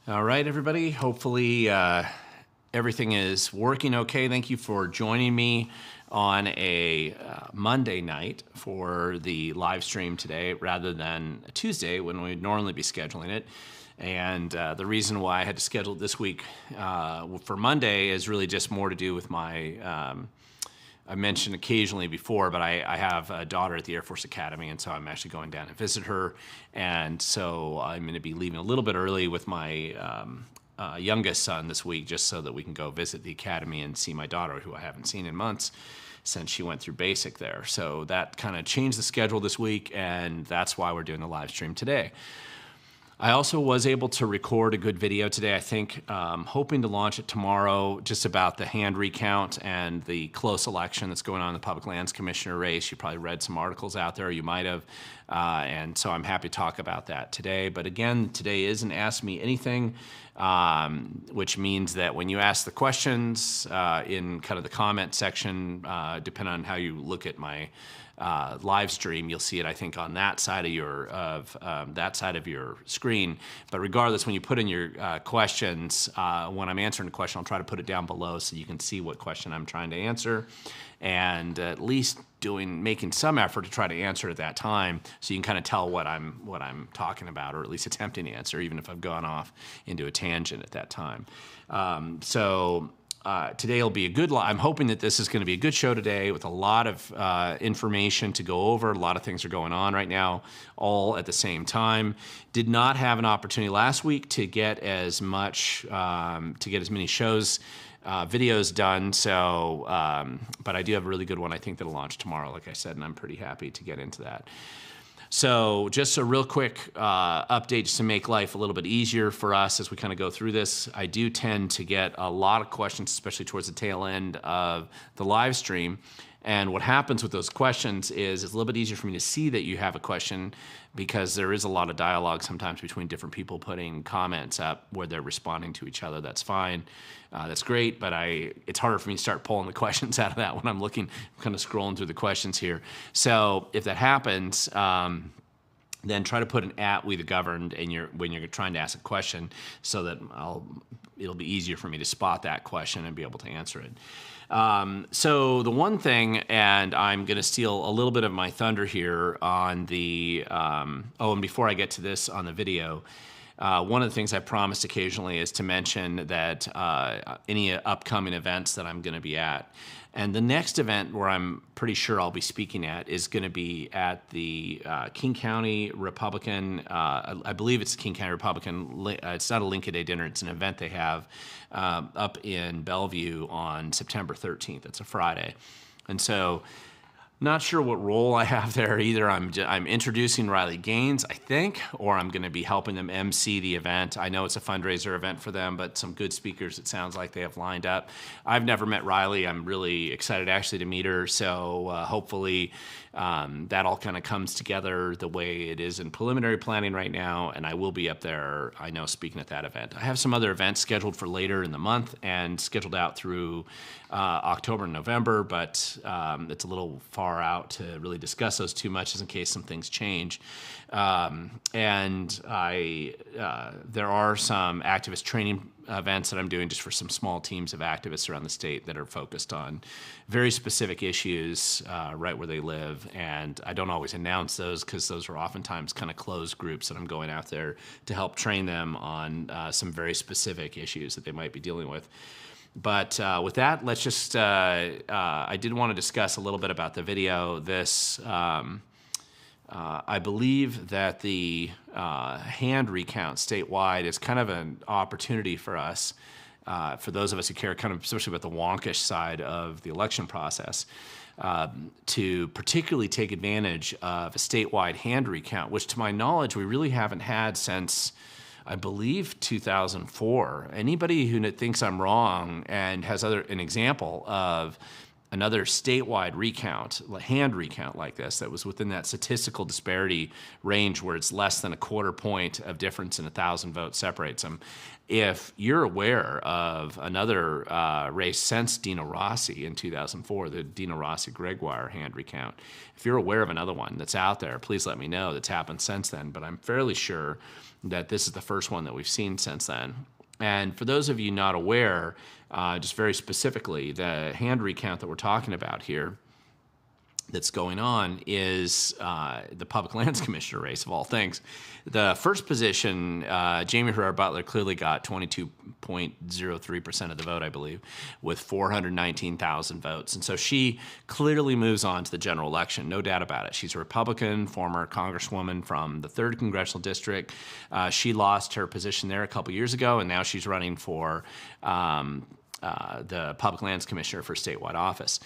All right, everybody. Hopefully everything is working okay. Thank you for joining me on a Monday night for the live stream today rather than a Tuesday when we'd normally be scheduling it. And the reason why I had to schedule it this week for Monday is really just more to do with my I mentioned occasionally before, but I have a daughter at the Air Force Academy, and so I'm actually going down to visit her. And so I'm going to be leaving a little bit early with my youngest son this week, just so that we can go visit the academy and see my daughter, who I haven't seen in months since she went through basic there. So that kind of changed the schedule this week, and that's why we're doing the live stream today. I also was able to record a good video today, I think, hoping to launch it tomorrow, just about the hand recount and the close election that's going on in the Public Lands Commissioner race. You probably read some articles out there, you might have, and so I'm happy to talk about that today. But again, today is an Ask Me Anything, which means that when you ask the questions in kind of the comment section, depending on how you look at my live stream, you'll see it, I think, on that side of your screen. But regardless, when you put in your questions, when I'm answering a question, I'll try to put it down below so you can see what question I'm trying to answer, and at least making some effort to try to answer at that time, so you can kind of tell what I'm talking about, or at least attempting to answer, even if I've gone off into a tangent at that time. Today will be a good I'm hoping that this is going to be a good show today with a lot of information to go over. A lot of things are going on right now, all at the same time. Did not have an opportunity last week to get as many shows, videos done. So, but I do have a really good one, I think, that'll launch tomorrow, like I said, and I'm pretty happy to get into that. So just a real quick update just to make life a little bit easier for us as we kind of go through this. I do tend to get a lot of questions, especially towards the tail end of the live stream. And what happens with those questions is it's a little bit easier for me to see that you have a question, because there is a lot of dialogue sometimes between different people putting comments up where they're responding to each other. That's fine. That's great, but it's harder for me to start pulling the questions out of that when I'm kind of scrolling through the questions here. So if that happens, then try to put an @ the governed when you're trying to ask a question, so that it'll be easier for me to spot that question and be able to answer it. So the one thing, and I'm going to steal a little bit of my thunder here on the, and before I get to this on the video, one of the things I promised occasionally is to mention that any upcoming events that I'm going to be at. And the next event where I'm pretty sure I'll be speaking at is going to be at the King County Republican, I believe it's the King County Republican, it's not a Lincoln Day dinner, it's an event they have up in Bellevue on September 13th. It's a Friday. And so, not sure what role I have there. Either I'm introducing Riley Gaines, I think, or I'm going to be helping them MC the event. I know it's a fundraiser event for them, but some good speakers, it sounds like they have lined up. I've never met Riley. I'm really excited actually to meet her. So hopefully that all kind of comes together the way it is in preliminary planning right now, and I will be up there, I know, speaking at that event. I have some other events scheduled for later in the month and scheduled out through October and November, but it's a little far out to really discuss those too much, just in case some things change. And there are some activist training events that I'm doing just for some small teams of activists around the state that are focused on very specific issues right where they live. And I don't always announce those, because those are oftentimes kind of closed groups that I'm going out there to help train them on some very specific issues that they might be dealing with. But with that, let's just, I did want to discuss a little bit about the video. I believe that the hand recount statewide is kind of an opportunity for us, for those of us who care kind of especially about the wonkish side of the election process, to particularly take advantage of a statewide hand recount, which to my knowledge we really haven't had since, I believe, 2004. Anybody who thinks I'm wrong and has an example of another statewide recount, hand recount like this, that was within that statistical disparity range where it's less than a quarter point of difference in 1,000 votes separates them. If you're aware of another race since Dino Rossi in 2004, the Dino Rossi-Gregoire hand recount, if you're aware of another one that's out there, please let me know that's happened since then. But I'm fairly sure that this is the first one that we've seen since then. And for those of you not aware, just very specifically, the hand recount that we're talking about here that's going on is the Public Lands Commissioner race, of all things. The first position, Jamie Herrera Butler clearly got 22.03% of the vote, I believe, with 419,000 votes. And so she clearly moves on to the general election, no doubt about it. She's a Republican, former congresswoman from the 3rd Congressional District. She lost her position there a couple years ago, and now she's running for the Public Lands Commissioner for statewide office.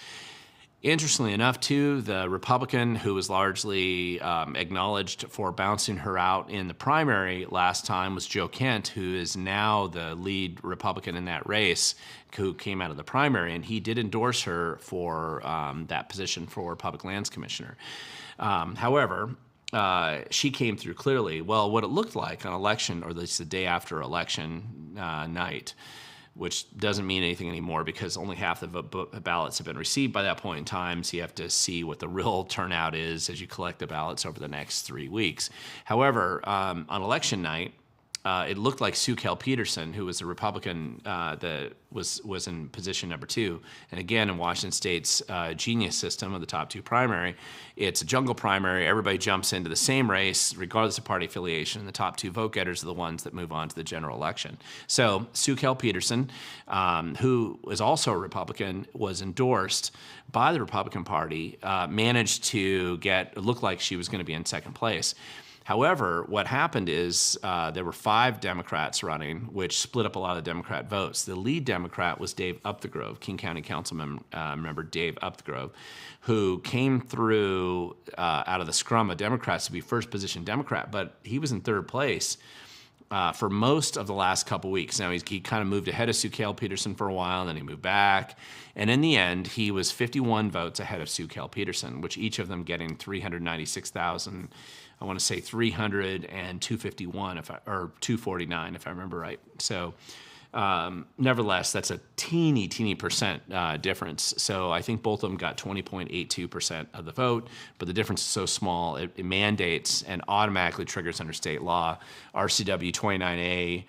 Interestingly enough, too, the Republican who was largely acknowledged for bouncing her out in the primary last time was Joe Kent, who is now the lead Republican in that race, who came out of the primary, and he did endorse her for that position for Public Lands Commissioner. However, she came through clearly. Well, what it looked like on election, or at least the day after election night, which doesn't mean anything anymore because only half the ballots have been received by that point in time, so you have to see what the real turnout is as you collect the ballots over the next 3 weeks. However, on election night, it looked like Sue Kell-Peterson, who was a Republican that was in position number 2. And again, in Washington State's genius system of the top 2 primary, it's a jungle primary. Everybody jumps into the same race, regardless of party affiliation. The top 2 vote getters are the ones that move on to the general election. So Sue Kell-Peterson, who was also a Republican, was endorsed by the Republican Party, managed to look like she was going to be in second place. However, what happened is there were 5 Democrats running, which split up a lot of the Democrat votes. The lead Democrat was Dave Upthegrove, King County Councilman member Dave Upthegrove, who came through out of the scrum of Democrats to be first position Democrat, but he was in 3rd place for most of the last couple weeks. Now, he kind of moved ahead of Sue Kell-Peterson for a while, and then he moved back. And in the end, he was 51 votes ahead of Sue Kell-Peterson, which each of them getting 396,000. I want to say 300 and 251, or 249, if I remember right. So nevertheless, that's a teeny percent difference. So I think both of them got 20.82% of the vote, but the difference is so small, it mandates and automatically triggers under state law. RCW 29A,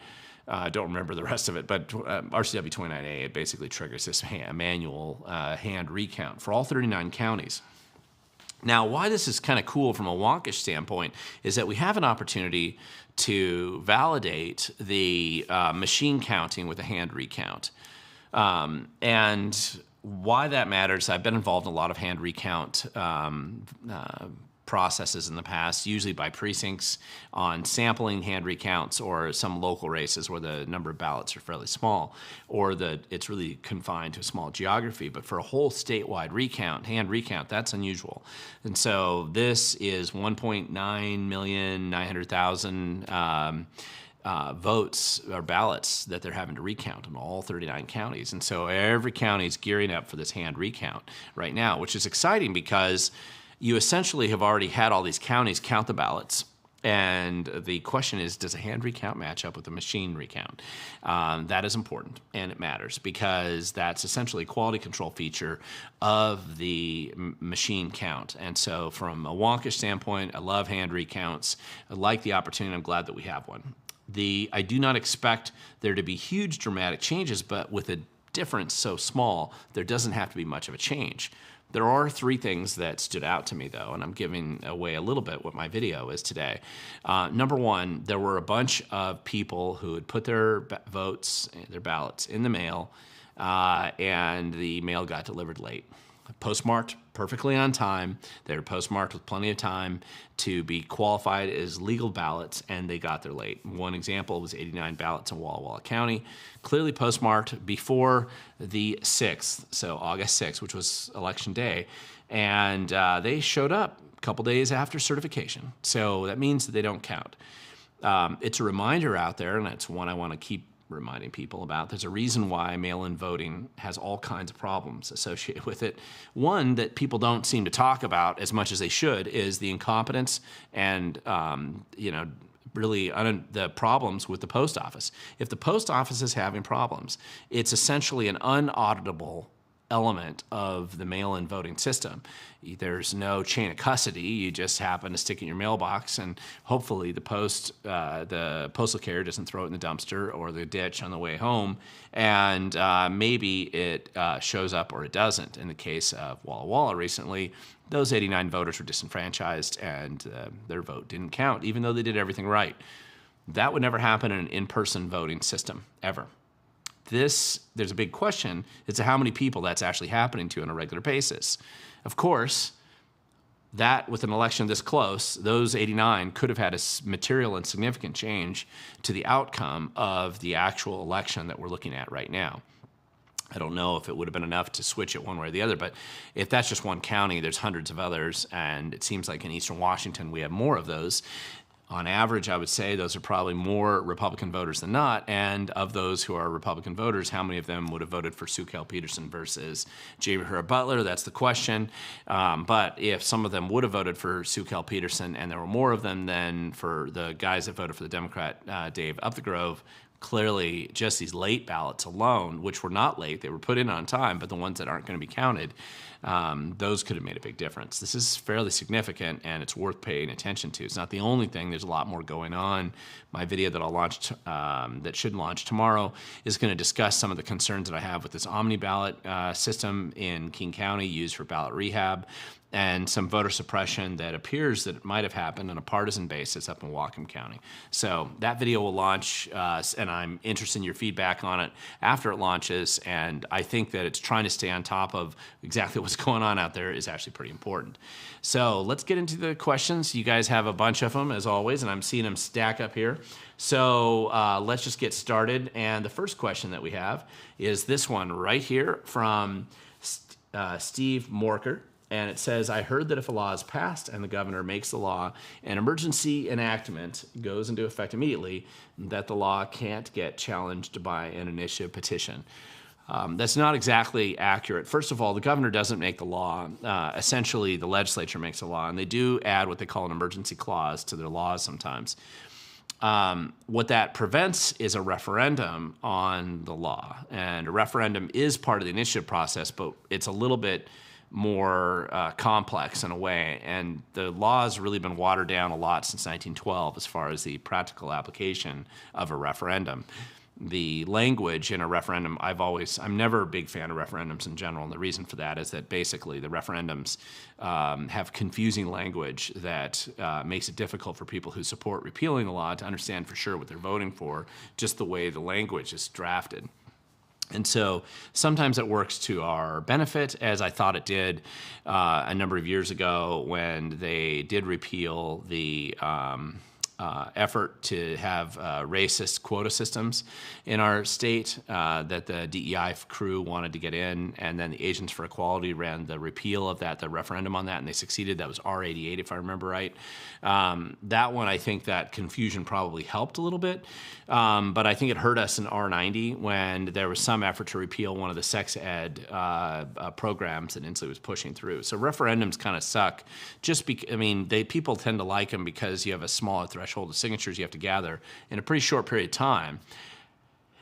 don't remember the rest of it, but RCW 29A, it basically triggers this manual hand recount for all 39 counties. Now, why this is kind of cool from a wonkish standpoint is that we have an opportunity to validate the machine counting with a hand recount. And why that matters, I've been involved in a lot of hand recount processes in the past, usually by precincts on sampling hand recounts or some local races where the number of ballots are fairly small or it's really confined to a small geography. But for a whole statewide recount, hand recount, that's unusual. And so this is 1,900,000 votes or ballots that they're having to recount in all 39 counties. And so every county is gearing up for this hand recount right now, which is exciting because you essentially have already had all these counties count the ballots. And the question is, does a hand recount match up with a machine recount? That is important, and it matters because that's essentially a quality control feature of the machine count. And so from a wonkish standpoint, I love hand recounts. I like the opportunity. I'm glad that we have one. I do not expect there to be huge dramatic changes, but with a difference so small, there doesn't have to be much of a change. There are 3 things that stood out to me, though, and I'm giving away a little bit what my video is today. Number 1, there were a bunch of people who had put their their ballots in the mail, and the mail got delivered late. Postmarked perfectly on time. They were postmarked with plenty of time to be qualified as legal ballots, and they got there late. One example was 89 ballots in Walla Walla County, clearly postmarked before the 6th, so August 6th, which was Election Day, and they showed up a couple days after certification. So that means that they don't count. It's a reminder out there, and it's one I want to keep reminding people about. There's a reason why mail-in voting has all kinds of problems associated with it. One that people don't seem to talk about as much as they should is the incompetence and, really the problems with the post office. If the post office is having problems, it's essentially an unauditable element of the mail-in voting system. There's no chain of custody. You just happen to stick it in your mailbox, and hopefully the postal carrier doesn't throw it in the dumpster or the ditch on the way home, and maybe it shows up or it doesn't. In the case of Walla Walla recently, those 89 voters were disenfranchised, and their vote didn't count, even though they did everything right. That would never happen in an in-person voting system, ever. There's a big question as to how many people that's actually happening to on a regular basis. Of course, that with an election this close, those 89 could have had a material and significant change to the outcome of the actual election that we're looking at right now. I don't know if it would have been enough to switch it one way or the other, but if that's just one county, there's hundreds of others, and it seems like in Eastern Washington we have more of those. On average, I would say those are probably more Republican voters than not, and of those who are Republican voters, how many of them would have voted for Sue Kell Peterson versus J. Butler? That's the question. But if some of them would have voted for Sue Kell Peterson, and there were more of them than for the guys that voted for the Democrat, Dave Upthegrove, clearly just these late ballots alone, which were not late, they were put in on time, but the ones that aren't going to be counted, those could have made a big difference. This is fairly significant, and it's worth paying attention to. It's not the only thing. There's a lot more going on. My video that I'll launch, that should launch tomorrow, is going to discuss some of the concerns that I have with this omni-ballot system in King County used for ballot rehab, and some voter suppression that appears that it might have happened on a partisan basis up in Whatcom County. So that video will launch, and I'm interested in your feedback on it after it launches, and I think that it's trying to stay on top of exactly what's going on out there is actually pretty important. So let's get into the questions. You guys have a bunch of them, as always, and I'm seeing them stack up here. So let's just get started, and the first question that we have is this one right here from Steve Morker. And it says, I heard that if a law is passed and the governor makes the law, an emergency enactment goes into effect immediately, that the law can't get challenged by an initiative petition. That's not exactly accurate. First of all, the governor doesn't make the law. Essentially, the legislature makes the law, and they do add what they call an emergency clause to their laws sometimes. What that prevents is a referendum on the law. And a referendum is part of the initiative process, but it's a little bit more complex in a way, and the law has really been watered down a lot since 1912 as far as the practical application of a referendum. The language in a referendum, I'm never a big fan of referendums in general, and the reason for that is that basically the referendums have confusing language that makes it difficult for people who support repealing the law to understand for sure what they're voting for, just the way the language is drafted. And so sometimes it works to our benefit, as I thought it did a number of years ago when they did repeal the effort to have racist quota systems in our state that the DEI crew wanted to get in, and then the Agents for Equality ran the repeal of that, the referendum on that, and they succeeded. That was R88, if I remember right. That one, I think that confusion probably helped a little bit, but I think it hurt us in R90 when there was some effort to repeal one of the sex ed programs that Inslee was pushing through. So referendums kind of suck. People tend to like them because you have a smaller threshold of signatures you have to gather in a pretty short period of time.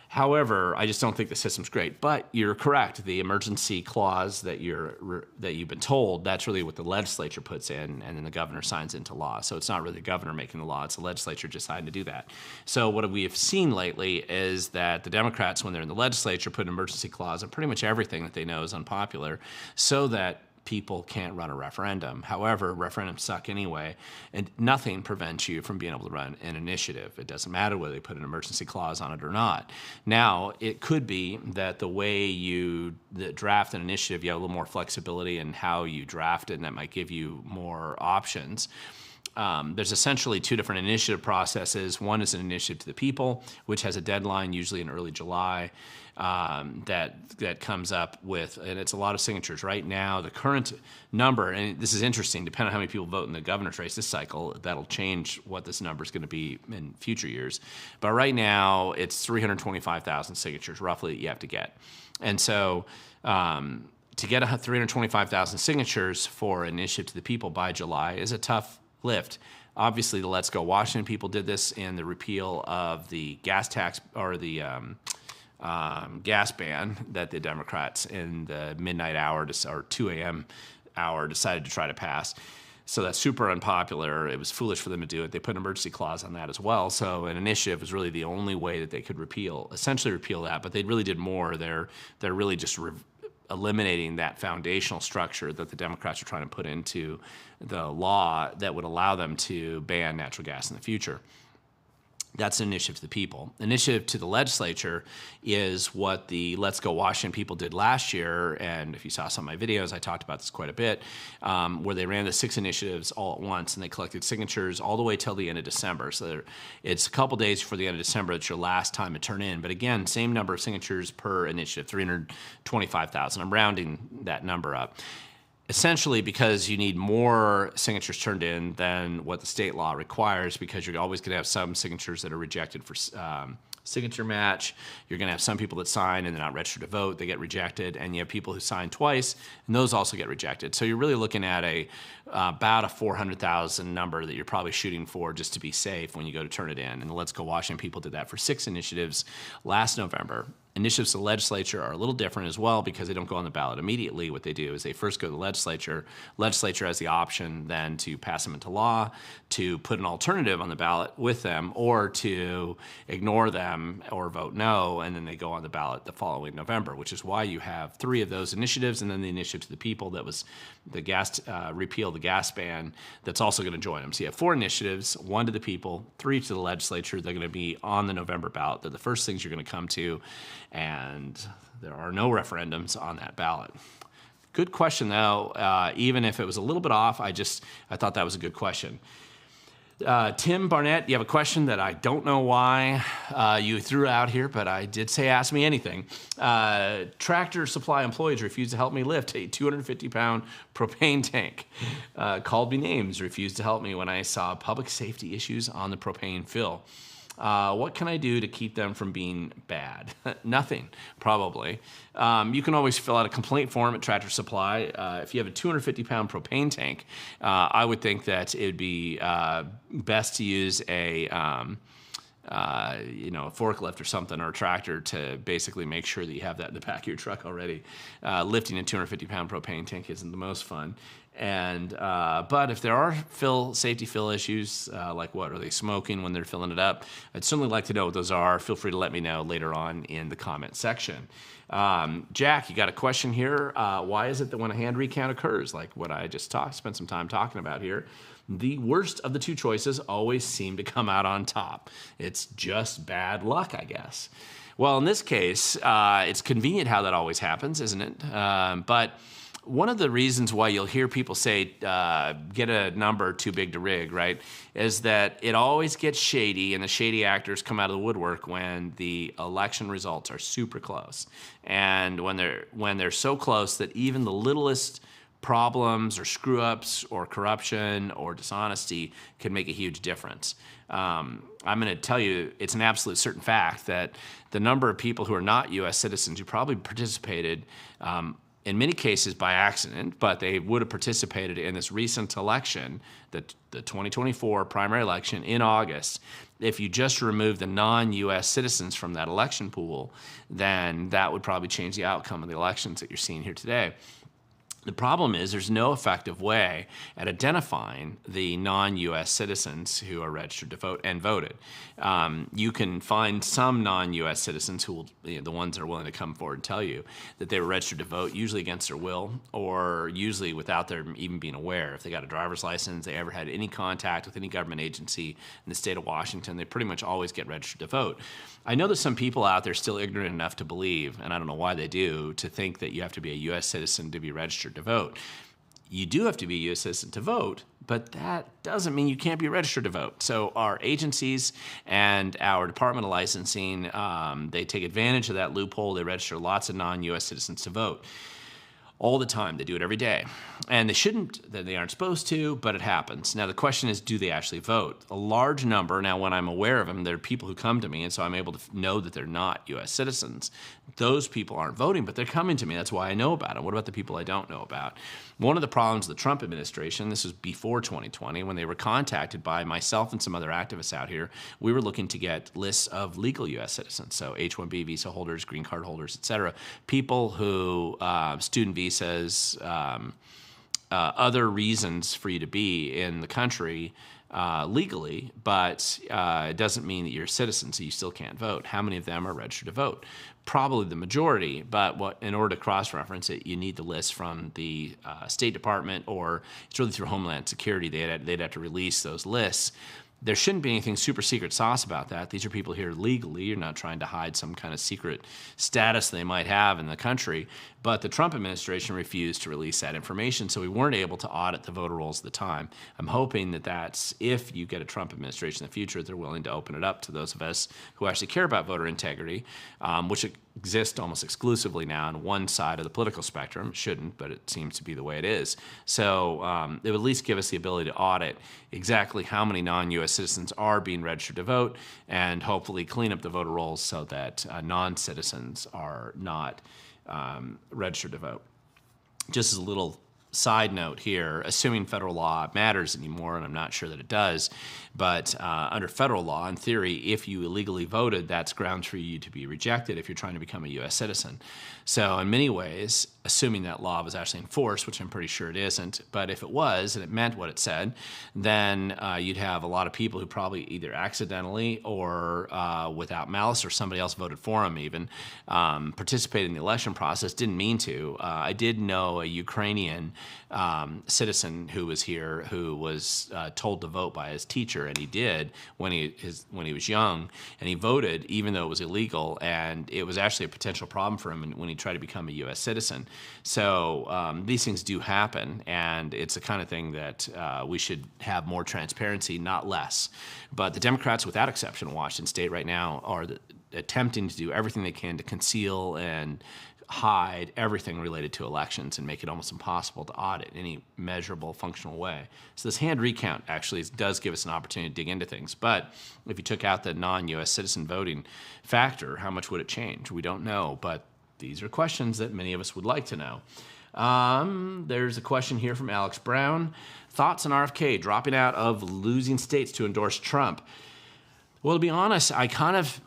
However, I just don't think the system's great. But you're correct. The emergency clause that you've been told, that's really what the legislature puts in, and then the governor signs into law. So it's not really the governor making the law, it's the legislature deciding to do that. So what we have seen lately is that the Democrats, when they're in the legislature, put an emergency clause on pretty much everything that they know is unpopular so that people can't run a referendum. However, referendums suck anyway, and nothing prevents you from being able to run an initiative. It doesn't matter whether they put an emergency clause on it or not. Now, it could be that the way you draft an initiative, you have a little more flexibility in how you draft it, and that might give you more options. there's essentially two different initiative processes. One is an initiative to the people, which has a deadline, usually in early July, that comes up with, and it's a lot of signatures. Right now, the current number, and this is interesting, depending on how many people vote in the governor's race this cycle, that'll change what this number is going to be in future years. But right now, it's 325,000 signatures, roughly, that you have to get. And so to get 325,000 signatures for an initiative to the people by July is a tough lift. Obviously, the Let's Go Washington people did this in the repeal of the gas tax, or the gas ban that the Democrats in the midnight hour or 2 a.m. hour decided to try to pass. So that's super unpopular. It was foolish for them to do it. They put an emergency clause on that as well. So an initiative was really the only way that they could essentially repeal that. But they really did more. They're really just eliminating that foundational structure that the Democrats are trying to put into the law that would allow them to ban natural gas in the future. That's an initiative to the people. Initiative to the legislature is what the Let's Go Washington people did last year, and if you saw some of my videos, I talked about this quite a bit, where they ran the 6 initiatives all at once, and they collected signatures all the way till the end of December. So it's a couple days before the end of December. It's your last time to turn in. But again, same number of signatures per initiative, 325,000. I'm rounding that number up. Essentially because you need more signatures turned in than what the state law requires, because you're always going to have some signatures that are rejected for signature match. You're going to have some people that sign and they're not registered to vote. They get rejected. And you have people who sign twice, and those also get rejected. So you're really looking at about a 400,000 number that you're probably shooting for just to be safe when you go to turn it in. And the Let's Go Washington people did that for 6 initiatives last November. Initiatives to the legislature are a little different as well, because they don't go on the ballot immediately. What they do is they first go to the legislature. Legislature has the option then to pass them into law, to put an alternative on the ballot with them, or to ignore them or vote no, and then they go on the ballot the following November, which is why you have 3 of those initiatives, and then the initiative to the people that was the repeal the gas ban that's also going to join them. So you have 4 initiatives, 1 to the people, 3 to the legislature. They're going to be on the November ballot. They're the first things you're going to come to, and there are no referendums on that ballot. Good question, though. Even if it was a little bit off, I thought that was a good question. Tim Barnett, you have a question that I don't know why you threw out here, but I did say ask me anything. Tractor Supply employees refused to help me lift a 250-pound propane tank. Called me names, refused to help me when I saw public safety issues on the propane fill. What can I do to keep them from being bad? Nothing, probably. You can always fill out a complaint form at Tractor Supply. If you have a 250-pound propane tank, I would think that it would be best to use a forklift or something, or a tractor, to basically make sure that you have that in the back of your truck already. Lifting a 250-pound propane tank isn't the most fun. And but if there are safety fill issues, like what are they smoking when they're filling it up, I'd certainly like to know what those are. Feel free to let me know later on in the comment section. Jack, you got a question here. Why is it that when a hand recount occurs, like what I just spent some time talking about here, the worst of the 2 choices always seem to come out on top? It's just bad luck, I guess. Well, in this case, it's convenient how that always happens, isn't it? But one of the reasons why you'll hear people say, get a number too big to rig, right, is that it always gets shady, and the shady actors come out of the woodwork when the election results are super close. And when they're so close that even the littlest problems or screw-ups or corruption or dishonesty can make a huge difference. I'm going to tell you, it's an absolute certain fact that the number of people who are not U.S. citizens who probably participated, in many cases by accident, but they would have participated in this recent election, the 2024 primary election in August. If you just remove the non-U.S. citizens from that election pool, then that would probably change the outcome of the elections that you're seeing here today. The problem is there's no effective way at identifying the non-U.S. citizens who are registered to vote and voted. You can find some non-U.S. citizens who will, the ones that are willing to come forward and tell you that they were registered to vote, usually against their will, or usually without them even being aware. If they got a driver's license, they ever had any contact with any government agency in the state of Washington, they pretty much always get registered to vote. I know there's some people out there still ignorant enough to believe, and I don't know why they do, to think that you have to be a U.S. citizen to be registered to vote. you do have to be a U.S. citizen to vote, but that doesn't mean you can't be registered to vote. So our agencies and our Department of Licensing, they take advantage of that loophole. They register lots of non-U.S. citizens to vote all the time. They do it every day. And they shouldn't, they aren't supposed to, but it happens. Now, the question is, do they actually vote? A large number, now when I'm aware of them, there are people who come to me, and so I'm able to know that they're not U.S. citizens. Those people aren't voting, but they're coming to me. That's why I know about them. What about the people I don't know about? One of the problems of the Trump administration, this was before 2020, when they were contacted by myself and some other activists out here, we were looking to get lists of legal U.S. citizens, so H-1B visa holders, green card holders, et cetera, people who, student visas, other reasons for you to be in the country legally, but it doesn't mean that you're a citizen, so you still can't vote. How many of them are registered to vote? Probably the majority, but in order to cross-reference it, you need the list from the State Department, or it's really through Homeland Security. They'd have to release those lists. There shouldn't be anything super secret sauce about that. These are people here legally. You're not trying to hide some kind of secret status they might have in the country. But the Trump administration refused to release that information, so we weren't able to audit the voter rolls at the time. I'm hoping that that's, if you get a Trump administration in the future, they're willing to open it up to those of us who actually care about voter integrity, which exists almost exclusively now on one side of the political spectrum. It shouldn't, but it seems to be the way it is. So it would at least give us the ability to audit exactly how many non-U.S. citizens are being registered to vote, and hopefully clean up the voter rolls so that non-citizens are not registered to vote. Just as a little side note here, assuming federal law matters anymore, and I'm not sure that it does, but under federal law, in theory, if you illegally voted, that's grounds for you to be rejected if you're trying to become a U.S. citizen. So in many ways, assuming that law was actually enforced, which I'm pretty sure it isn't, but if it was and it meant what it said, then you'd have a lot of people who probably either accidentally or without malice, or somebody else voted for them even, participated in the election process, didn't mean to. I did know a Ukrainian citizen who was here who was told to vote by his teacher, and he did when he was young, and he voted even though it was illegal, and it was actually a potential problem for him when he tried to become a U.S. citizen. So these things do happen, and it's the kind of thing that we should have more transparency, not less. But the Democrats, without exception, in Washington State right now are attempting to do everything they can to conceal and hide everything related to elections and make it almost impossible to audit in any measurable, functional way. So this hand recount actually does give us an opportunity to dig into things. But if you took out the non-U.S. citizen voting factor, how much would it change? We don't know, but these are questions that many of us would like to know. There's a question here from Alex Brown. Thoughts on RFK dropping out of losing states to endorse Trump? Well, to be honest, I kind of,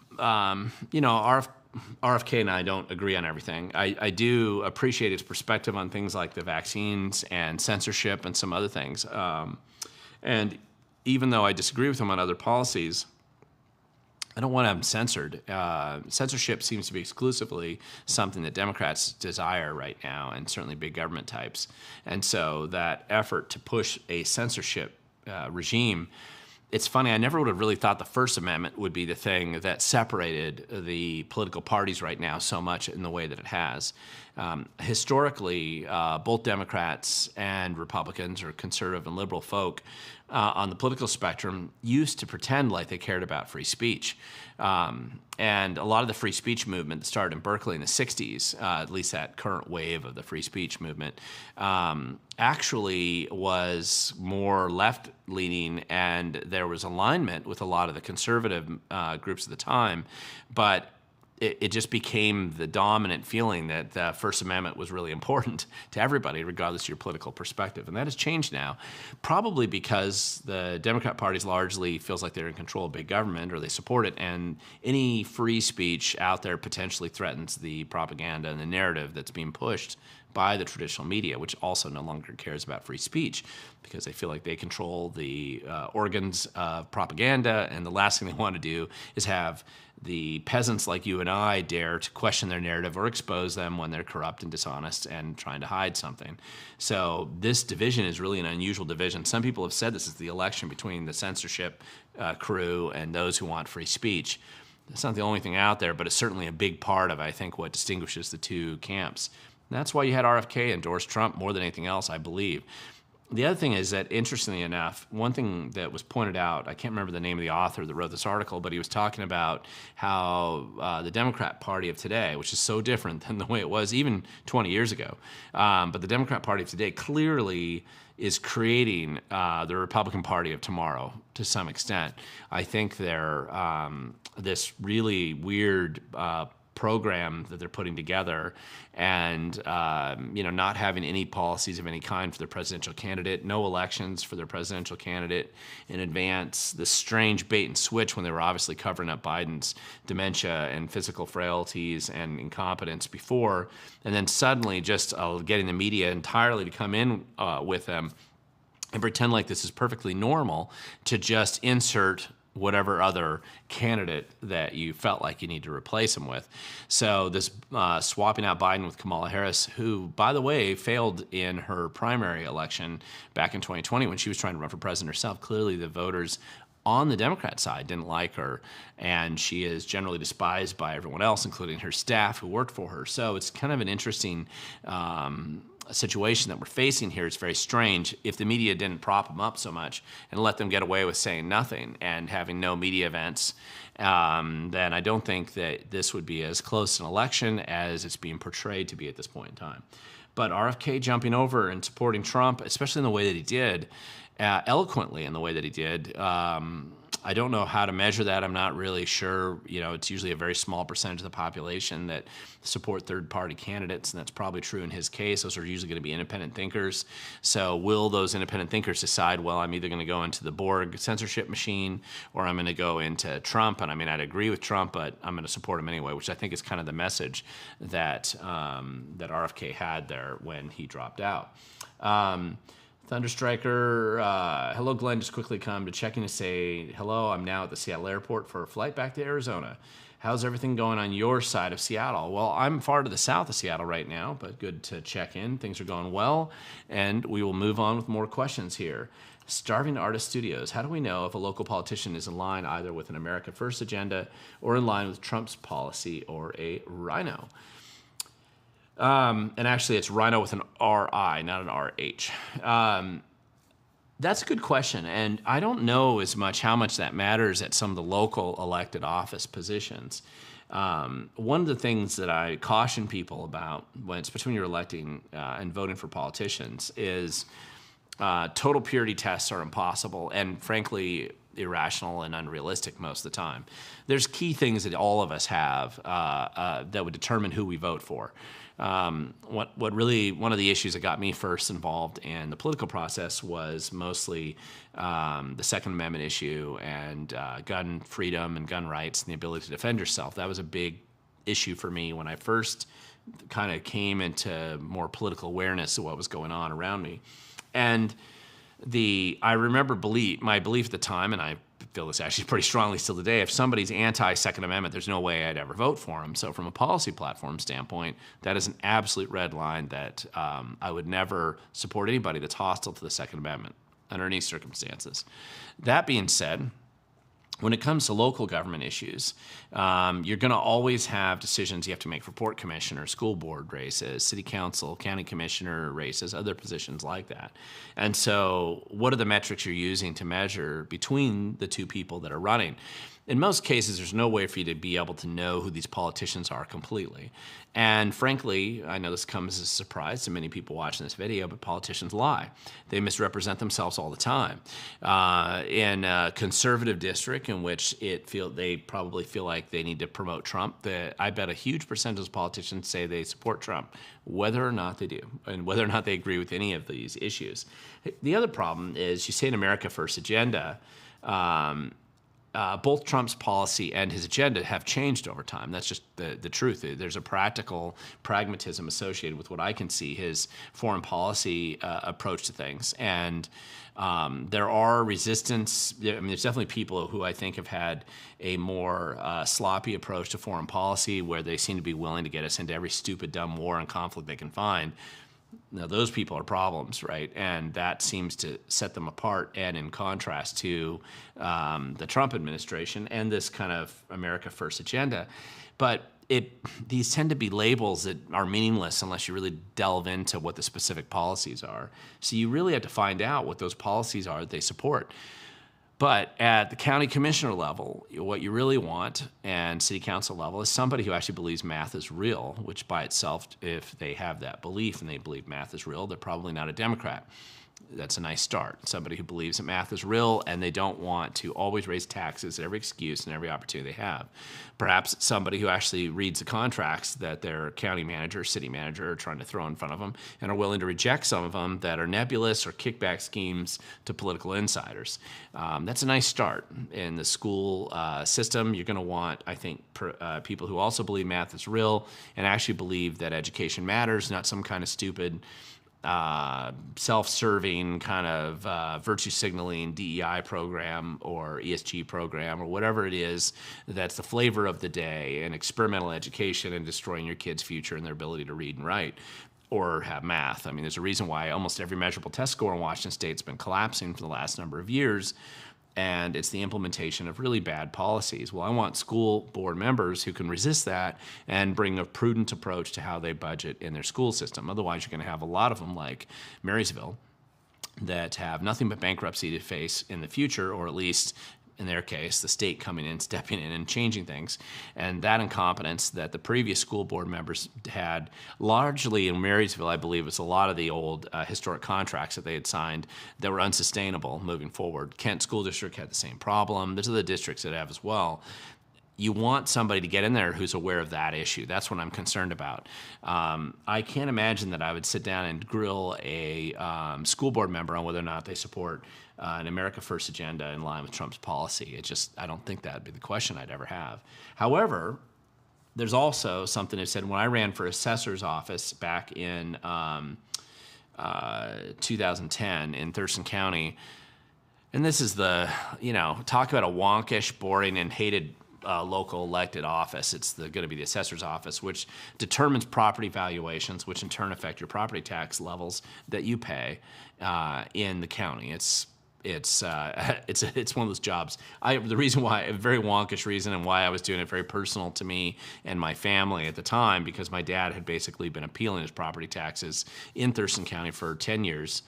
RFK and I don't agree on everything. I do appreciate his perspective on things like the vaccines and censorship and some other things. And even though I disagree with him on other policies, I don't want to have him censored. Censorship seems to be exclusively something that Democrats desire right now, and certainly big government types. And so that effort to push a censorship regime, it's funny, I never would have really thought the First Amendment would be the thing that separated the political parties right now so much in the way that it has. Historically, both Democrats and Republicans, or conservative and liberal folk on the political spectrum, used to pretend like they cared about free speech. And a lot of the free speech movement that started in Berkeley in the 60s, at least that current wave of the free speech movement, actually was more left-leaning, and there was alignment with a lot of the conservative groups at the time, but it just became the dominant feeling that the First Amendment was really important to everybody, regardless of your political perspective. And that has changed now, probably because the Democrat Party largely feels like they're in control of big government, or they support it, and any free speech out there potentially threatens the propaganda and the narrative that's being pushed by the traditional media, which also no longer cares about free speech because they feel like they control the organs of propaganda, and the last thing they want to do is have the peasants like you and I dare to question their narrative or expose them when they're corrupt and dishonest and trying to hide something. So this division is really an unusual division. Some people have said this is the election between the censorship crew and those who want free speech. It's not the only thing out there, but it's certainly a big part of, I think, what distinguishes the two camps. And that's why you had RFK endorse Trump more than anything else, I believe. The other thing is that, interestingly enough, one thing that was pointed out, I can't remember the name of the author that wrote this article, but he was talking about how the Democrat Party of today, which is so different than the way it was even 20 years ago, but the Democrat Party of today clearly is creating the Republican Party of tomorrow to some extent. I think they're this really weird program that they're putting together, and not having any policies of any kind for their presidential candidate, no elections for their presidential candidate in advance, this strange bait and switch when they were obviously covering up Biden's dementia and physical frailties and incompetence before, and then suddenly just getting the media entirely to come in with them and pretend like this is perfectly normal to just insert whatever other candidate that you felt like you need to replace him with. So this swapping out Biden with Kamala Harris, who, by the way, failed in her primary election back in 2020 when she was trying to run for president herself. Clearly the voters on the Democrat side didn't like her, and she is generally despised by everyone else, including her staff who worked for her. So it's kind of an interesting situation that we're facing here. It's very strange. If the media didn't prop them up so much and let them get away with saying nothing and having no media events, then I don't think that this would be as close an election as it's being portrayed to be at this point in time. But RFK jumping over and supporting Trump, especially in the way that he did, eloquently in the way that he did, I don't know how to measure that. I'm not really sure. It's usually a very small percentage of the population that support third-party candidates, and that's probably true in his case. Those are usually going to be independent thinkers. So will those independent thinkers decide, well, I'm either going to go into the Borg censorship machine or I'm going to go into Trump, and I mean, I'd agree with Trump, but I'm going to support him anyway, which I think is kind of the message that that RFK had there when he dropped out. Thunderstriker, hello, Glenn. Just quickly come to check in to say hello. I'm now at the Seattle airport for a flight back to Arizona. How's everything going on your side of Seattle? Well, I'm far to the south of Seattle right now, but good to check in. Things are going well, and we will move on with more questions here. Starving Artist Studios. How do we know if a local politician is in line either with an America First agenda or in line with Trump's policy or a rhino? And actually, it's rhino with an R-I, not an R-H. That's a good question, and I don't know as much how much that matters at some of the local elected office positions. One of the things that I caution people about when it's between you're electing and voting for politicians is total purity tests are impossible and, frankly, irrational and unrealistic most of the time. There's key things that all of us have that would determine who we vote for. What really, one of the issues that got me first involved in the political process was mostly the Second Amendment issue and gun freedom and gun rights and the ability to defend yourself. That was a big issue for me when I first kind of came into more political awareness of what was going on around me. And I remember my belief at the time, and I feel this actually pretty strongly still today, if somebody's anti-Second Amendment, there's no way I'd ever vote for them. So from a policy platform standpoint, that is an absolute red line that I would never support anybody that's hostile to the Second Amendment under any circumstances. That being said, when it comes to local government issues, you're going to always have decisions you have to make for port commissioner, school board races, city council, county commissioner races, other positions like that. And so what are the metrics you're using to measure between the two people that are running? In most cases, there's no way for you to be able to know who these politicians are completely. And frankly, I know this comes as a surprise to many people watching this video, but politicians lie. They misrepresent themselves all the time. In a conservative district in which they probably feel like they need to promote Trump, I bet a huge percentage of politicians say they support Trump, whether or not they do, and whether or not they agree with any of these issues. The other problem is you say an America First agenda, both Trump's policy and his agenda have changed over time. That's just the truth. There's a practical pragmatism associated with what I can see his foreign policy approach to things. And there are resistance. I mean, there's definitely people who I think have had a more sloppy approach to foreign policy where they seem to be willing to get us into every stupid, dumb war and conflict they can find. Now, those people are problems, right? And that seems to set them apart, and in contrast to the Trump administration and this kind of America First agenda. But these tend to be labels that are meaningless unless you really delve into what the specific policies are. So you really have to find out what those policies are that they support. But at the county commissioner level, what you really want, and city council level, is somebody who actually believes math is real, which by itself, if they have that belief and they believe math is real, they're probably not a Democrat. That's a nice start. Somebody who believes that math is real and they don't want to always raise taxes at every excuse and every opportunity they have. Perhaps somebody who actually reads the contracts that their county manager or city manager are trying to throw in front of them and are willing to reject some of them that are nebulous or kickback schemes to political insiders. That's a nice start. In the school system, you're going to want, I think, people who also believe math is real and actually believe that education matters, not some kind of stupid self-serving kind of virtue signaling DEI program or ESG program or whatever it is that's the flavor of the day, and experimental education and destroying your kids' future and their ability to read and write or have math. I mean, there's a reason why almost every measurable test score in Washington State's been collapsing for the last number of years, and it's the implementation of really bad policies. Well, I want school board members who can resist that and bring a prudent approach to how they budget in their school system. Otherwise, you're going to have a lot of them like Marysville that have nothing but bankruptcy to face in the future, or at least in their case, the state coming in, stepping in and changing things. And that incompetence that the previous school board members had, largely in Marysville, I believe, was a lot of the old historic contracts that they had signed that were unsustainable moving forward. Kent School District had the same problem. There's other districts that have as well. You want somebody to get in there who's aware of that issue. That's what I'm concerned about. I can't imagine that I would sit down and grill a school board member on whether or not they support an America First agenda in line with Trump's policy. I don't think that would be the question I'd ever have. However, there's also something that said when I ran for assessor's office back in 2010 in Thurston County, and this is talk about a wonkish, boring, and hated local elected office. It's going to be the assessor's office, which determines property valuations, which in turn affect your property tax levels that you pay in the county. It's one of those jobs. The reason why, a very wonkish reason, and why I was doing it very personal to me and my family at the time, because my dad had basically been appealing his property taxes in Thurston County for 10 years.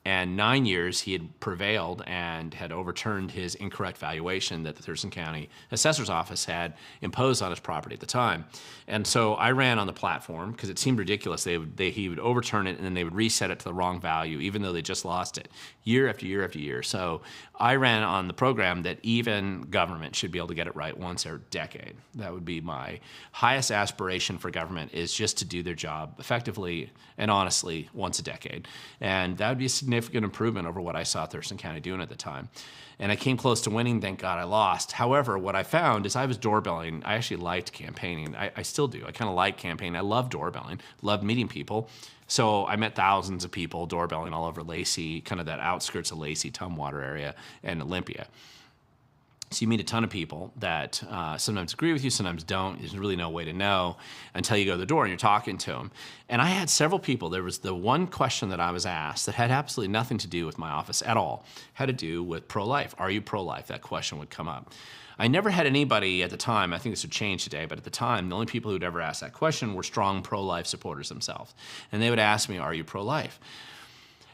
And 9 years he had prevailed and had overturned his incorrect valuation that the Thurston County Assessor's Office had imposed on his property at the time. And so I ran on the platform because it seemed ridiculous. He would overturn it and then they would reset it to the wrong value, even though they just lost it year after year after year. So I ran on the program that even government should be able to get it right once every decade. That would be my highest aspiration for government, is just to do their job effectively and honestly once a decade. And that would be a significant improvement over what I saw Thurston County doing at the time. And I came close to winning. Thank God I lost. However, what I found is I was doorbelling. I actually liked campaigning. I still do. I kind of like campaigning. I love doorbelling, love meeting people. So I met thousands of people doorbelling all over Lacey, kind of that outskirts of Lacey, Tumwater area, and Olympia. So you meet a ton of people that sometimes agree with you, sometimes don't. There's really no way to know until you go to the door and you're talking to them. And I had several people. There was the one question that I was asked that had absolutely nothing to do with my office at all. Had to do with pro-life. Are you pro-life? That question would come up. I never had anybody at the time, I think this would change today, but at the time, the only people who'd ever asked that question were strong pro-life supporters themselves. And they would ask me, are you pro-life?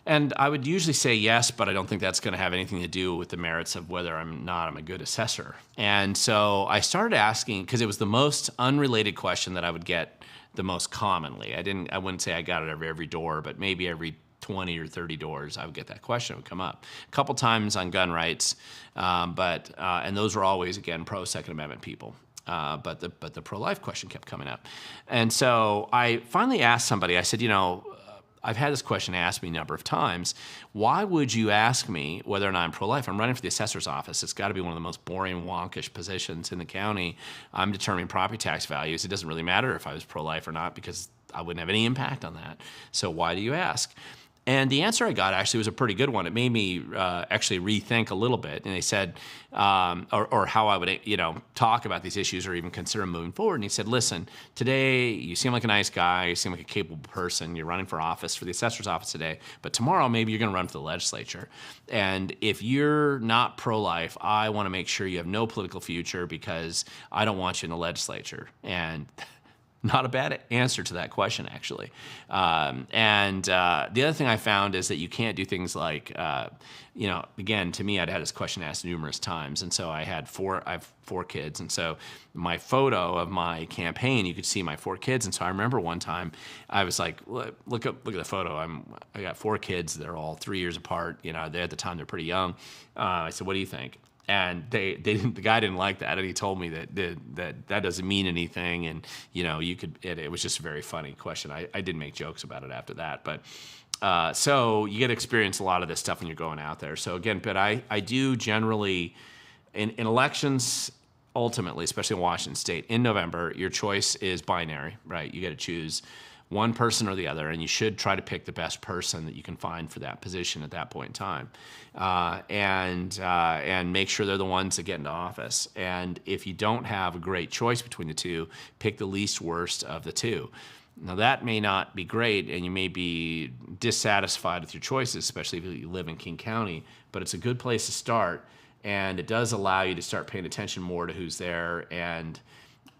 And I would usually say yes, but I don't think that's going to have anything to do with the merits of whether I'm a good assessor. And so I started asking, because it was the most unrelated question that I would get the most commonly. I wouldn't say I got it every door, but maybe every 20 or 30 doors, I would get that question. It would come up a couple times on gun rights, and those were always, again, pro-Second Amendment people. But the pro-life question kept coming up. And so I finally asked somebody, I said, I've had this question asked me a number of times. Why would you ask me whether or not I'm pro-life? I'm running for the assessor's office. It's got to be one of the most boring, wonkish positions in the county. I'm determining property tax values. It doesn't really matter if I was pro-life or not because I wouldn't have any impact on that. So why do you ask? And the answer I got actually was a pretty good one. It made me actually rethink a little bit. And they said, or how I would, talk about these issues or even consider moving forward. And he said, listen, today you seem like a nice guy. You seem like a capable person. You're running for office, for the assessor's office today. But tomorrow, maybe you're going to run for the legislature. And if you're not pro-life, I want to make sure you have no political future because I don't want you in the legislature. And Not a bad answer to that question, actually. The other thing I found is that you can't do things like, again, to me, I'd had this question asked numerous times, and so I have 4 kids, and so my photo of my campaign, you could see my 4 kids, and so I remember one time I was like, look at the photo. I got 4 kids. They're all 3 years apart. They at the time they're pretty young. I said, what do you think? And they didn't, the guy didn't like that, and he told me that doesn't mean anything, and you could. It was just a very funny question. I did make jokes about it after that, but so you get to experience a lot of this stuff when you're going out there. So again, but I do generally in elections, ultimately, especially in Washington State, in November, your choice is binary, right? You got to choose one person or the other, and you should try to pick the best person that you can find for that position at that point in time, and make sure they're the ones that get into office. And if you don't have a great choice between the two, pick the least worst of the two. Now that may not be great, and you may be dissatisfied with your choices, especially if you live in King County, but it's a good place to start, and it does allow you to start paying attention more to who's there. And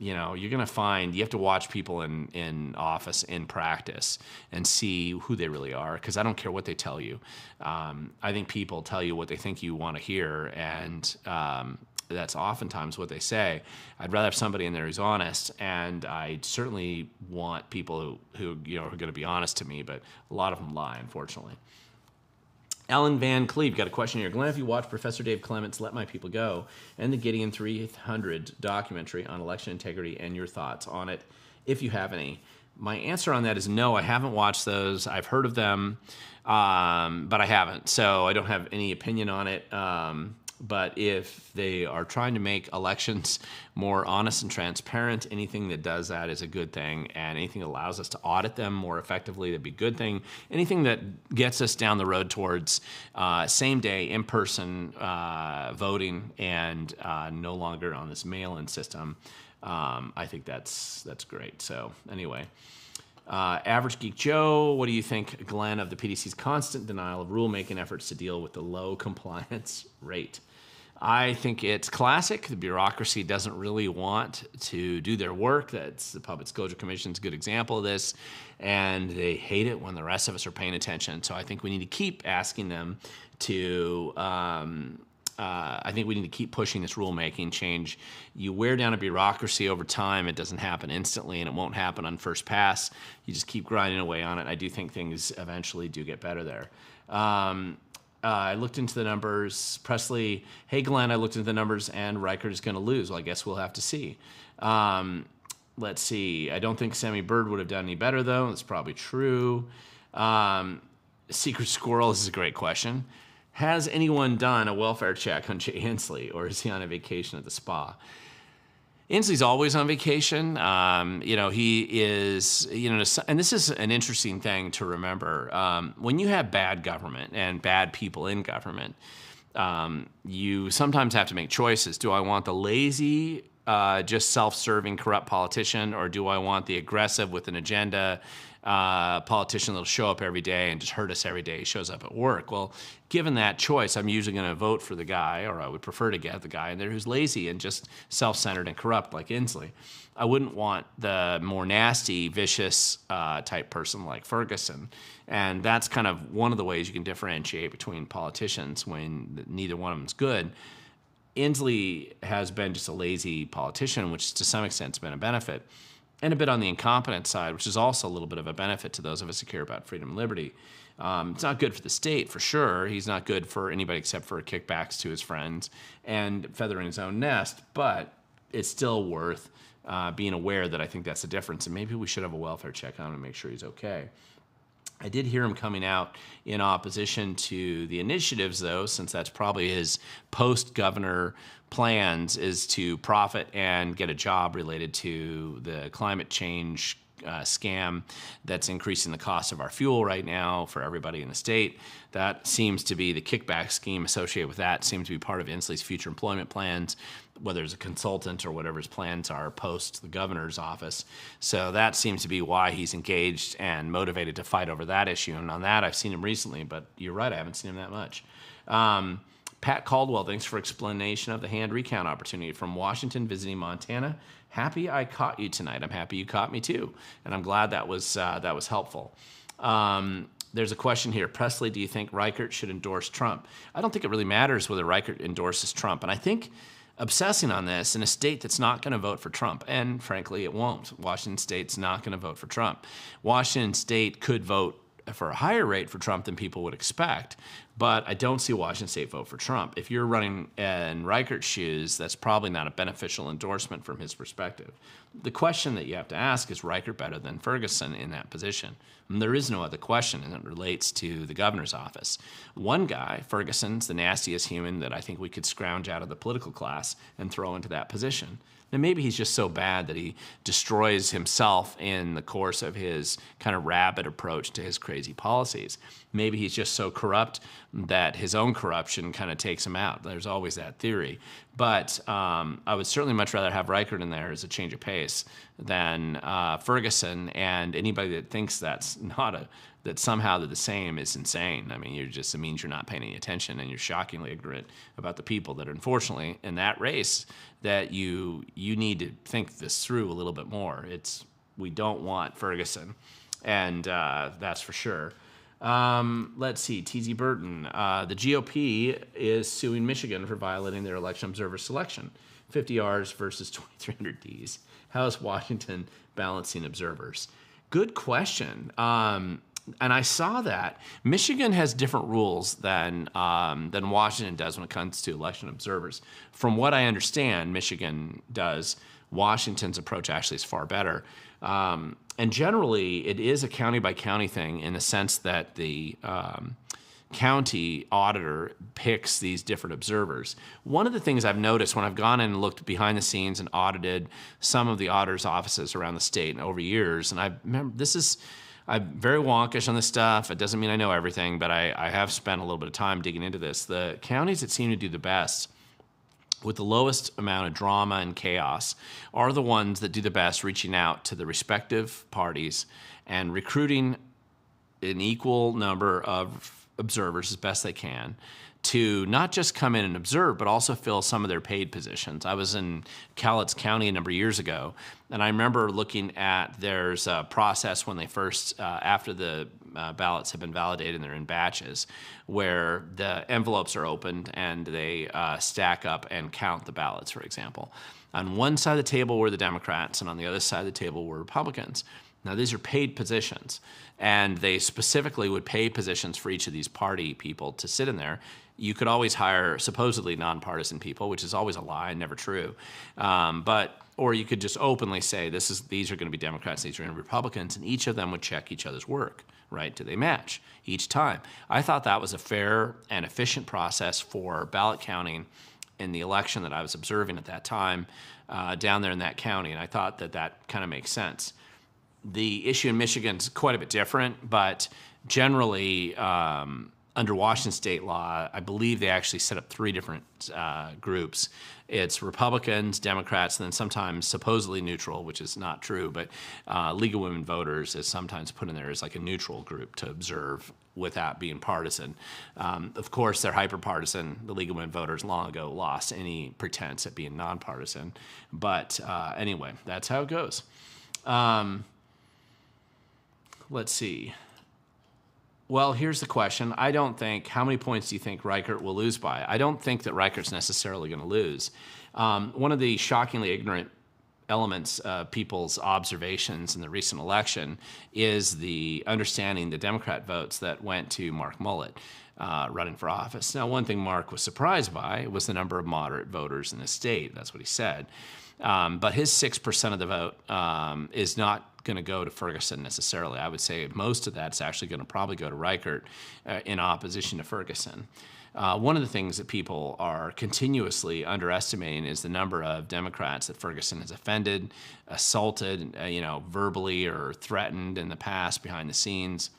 you're going to find you have to watch people in office in practice and see who they really are, because I don't care what they tell you. I think people tell you what they think you want to hear, and that's oftentimes what they say. I'd rather have somebody in there who's honest, and I certainly want people who are going to be honest to me, but a lot of them lie, unfortunately. Ellen Van Cleve got a question here. Glenn, if you watch Professor Dave Clement's Let My People Go and the Gideon 300 documentary on election integrity, and your thoughts on it, if you have any. My answer on that is no, I haven't watched those. I've heard of them, but I haven't. So I don't have any opinion on it. But if they are trying to make elections more honest and transparent, anything that does that is a good thing, and anything that allows us to audit them more effectively, that'd be a good thing. Anything that gets us down the road towards same-day, in-person voting, and no longer on this mail-in system, I think that's great. So anyway. Average Geek Joe, what do you think, Glenn, of the PDC's constant denial of rulemaking efforts to deal with the low compliance rate? I think it's classic. The bureaucracy doesn't really want to do their work. That's the Public Disclosure Commission's a good example of this, and they hate it when the rest of us are paying attention. So I think we need to keep asking them to I think we need to keep pushing this rulemaking change. You wear down a bureaucracy over time. It doesn't happen instantly, and it won't happen on first pass. You just keep grinding away on it. I do think things eventually do get better there. I looked into the numbers. Presley, hey, Glenn, I looked into the numbers, and Reichert is going to lose. Well, I guess we'll have to see. Let's see. I don't think Sammy Byrd would have done any better, though. That's probably true. Secret Squirrel, this is a great question. Has anyone done a welfare check on Jay Inslee, or is he on a vacation at the spa? Inslee's always on vacation. He is, and this is an interesting thing to remember. When you have bad government and bad people in government, you sometimes have to make choices. Do I want the lazy, just self-serving, corrupt politician, or do I want the aggressive with an agenda politician that'll show up every day and just hurt us every day? He shows up at work. Well, given that choice, I'm usually going to vote for the guy, or I would prefer to get the guy in there who's lazy and just self-centered and corrupt like Inslee. I wouldn't want the more nasty, vicious type person like Ferguson. And that's kind of one of the ways you can differentiate between politicians when neither one of them is good. Inslee has been just a lazy politician, which to some extent has been a benefit, and a bit on the incompetent side, which is also a little bit of a benefit to those of us who care about freedom and liberty. It's not good for the state, for sure. He's not good for anybody except for kickbacks to his friends and feathering his own nest, but it's still worth being aware that I think that's the difference, and maybe we should have a welfare check on him and make sure he's okay. I did hear him coming out in opposition to the initiatives, though, since that's probably his post-governor plans, is to profit and get a job related to the climate change scam that's increasing the cost of our fuel right now for everybody in the state. That seems to be the kickback scheme associated with that, seems to be part of Inslee's future employment plans, whether it's a consultant or whatever his plans are post the governor's office. So that seems to be why he's engaged and motivated to fight over that issue. And on that, I've seen him recently, but you're right, I haven't seen him that much. Pat Caldwell, thanks for explanation of the hand recount opportunity. From Washington, visiting Montana. Happy I caught you tonight. I'm happy you caught me too, and I'm glad that was helpful. There's a question here. Presley, do you think Reichert should endorse Trump? I don't think it really matters whether Reichert endorses Trump, and I think obsessing on this in a state that's not going to vote for Trump, and frankly, it won't. Washington State's not going to vote for Trump. Washington State could vote for a higher rate for Trump than people would expect, but I don't see Washington State vote for Trump. If you're running in Reichert's shoes, that's probably not a beneficial endorsement from his perspective. The question that you have to ask is Reichert better than Ferguson in that position? And there is no other question, and it relates to the governor's office. One guy, Ferguson's the nastiest human that I think we could scrounge out of the political class and throw into that position. Now, maybe he's just so bad that he destroys himself in the course of his kind of rabid approach to his crazy policies. Maybe he's just so corrupt that his own corruption kind of takes him out. There's always that theory. But I would certainly much rather have Reichert in there as a change of pace than Ferguson, and anybody that thinks that's that somehow they're the same is insane. I mean, it means you're not paying any attention, and you're shockingly ignorant about the people that are, unfortunately, in that race, that you need to think this through a little bit more. We don't want Ferguson, and that's for sure. Let's see, TZ Burton. The GOP is suing Michigan for violating their election observer selection. 50 R's versus 2,300 D's. How is Washington balancing observers? Good question. And I saw that Michigan has different rules than Washington does when it comes to election observers. From what I understand, Michigan does. Washington's approach actually is far better. And generally, it is a county-by-county thing in the sense that the county auditor picks these different observers. One of the things I've noticed when I've gone in and looked behind the scenes and audited some of the auditors' offices around the state over years, and I'm very wonkish on this stuff. It doesn't mean I know everything, but I have spent a little bit of time digging into this. The counties that seem to do the best with the lowest amount of drama and chaos are the ones that do the best reaching out to the respective parties and recruiting an equal number of observers as best they can to not just come in and observe, but also fill some of their paid positions. I was in Cowlitz County a number of years ago, and I remember looking at there's a process when they first, after the ballots have been validated and they're in batches, where the envelopes are opened and they stack up and count the ballots, for example. On one side of the table were the Democrats, and on the other side of the table were Republicans. Now, these are paid positions, and they specifically would pay positions for each of these party people to sit in there. You could always hire supposedly nonpartisan people, which is always a lie, never true. Or you could just openly say, these are going to be Democrats, these are going to be Republicans, and each of them would check each other's work, right? Do they match each time? I thought that was a fair and efficient process for ballot counting in the election that I was observing at that time down there in that county, and I thought that kind of makes sense. The issue in Michigan is quite a bit different, but generally, under Washington state law, I believe they actually set up three different groups. It's Republicans, Democrats, and then sometimes supposedly neutral, which is not true, but League of Women Voters is sometimes put in there as like a neutral group to observe without being partisan. Of course, they're hyper-partisan. The League of Women Voters long ago lost any pretense at being nonpartisan. But anyway, that's how it goes. Let's see. Well, here's the question. How many points do you think Reichert will lose by? I don't think that Reichert's necessarily going to lose. One of the shockingly ignorant elements of people's observations in the recent election is the understanding the Democrat votes that went to Mark Mullet running for office. Now, one thing Mark was surprised by was the number of moderate voters in the state. That's what he said. But his 6% of the vote is not going to go to Ferguson necessarily. I would say most of that's actually going to probably go to Reichert in opposition to Ferguson. One of the things that people are continuously underestimating is the number of Democrats that Ferguson has offended, assaulted, verbally or threatened in the past behind the scenes.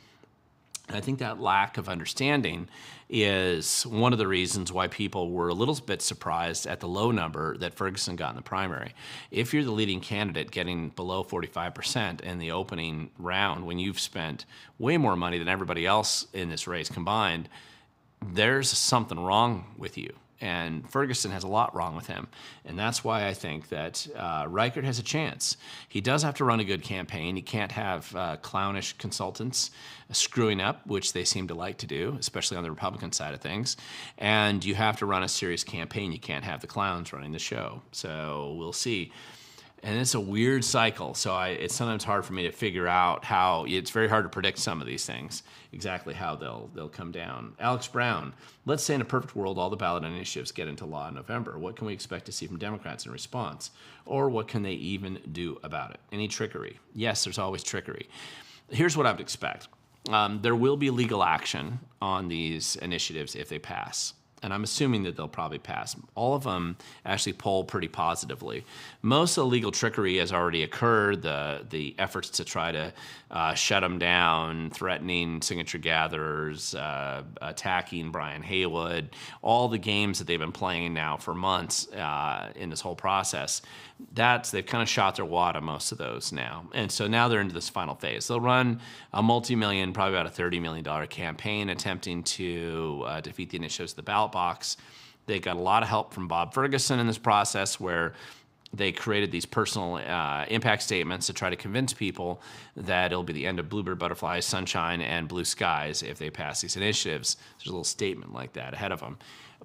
And I think that lack of understanding is one of the reasons why people were a little bit surprised at the low number that Ferguson got in the primary. If you're the leading candidate getting below 45% in the opening round when you've spent way more money than everybody else in this race combined, there's something wrong with you. And Ferguson has a lot wrong with him. And that's why I think that Reichert has a chance. He does have to run a good campaign. He can't have clownish consultants screwing up, which they seem to like to do, especially on the Republican side of things. And you have to run a serious campaign. You can't have the clowns running the show. So we'll see. And it's a weird cycle, so it's sometimes hard for me to figure out how. It's very hard to predict some of these things, exactly how they'll come down. Alex Brown, let's say in a perfect world, all the ballot initiatives get into law in November. What can we expect to see from Democrats in response? Or what can they even do about it? Any trickery? Yes, there's always trickery. Here's what I would expect. There will be legal action on these initiatives if they pass. And I'm assuming that they'll probably pass. All of them actually poll pretty positively. Most of the legal trickery has already occurred. The efforts to try to shut them down, threatening signature gatherers, attacking Brian Haywood, all the games that they've been playing now for months in this whole process, they've kind of shot their wad on most of those now. And so now they're into this final phase. They'll run a multi-million, probably about a $30 million campaign attempting to defeat the initiatives of the ballot box. They got a lot of help from Bob Ferguson in this process, where they created these personal impact statements to try to convince people that it'll be the end of bluebird butterflies, sunshine, and blue skies if they pass these initiatives. There's a little statement like that ahead of them.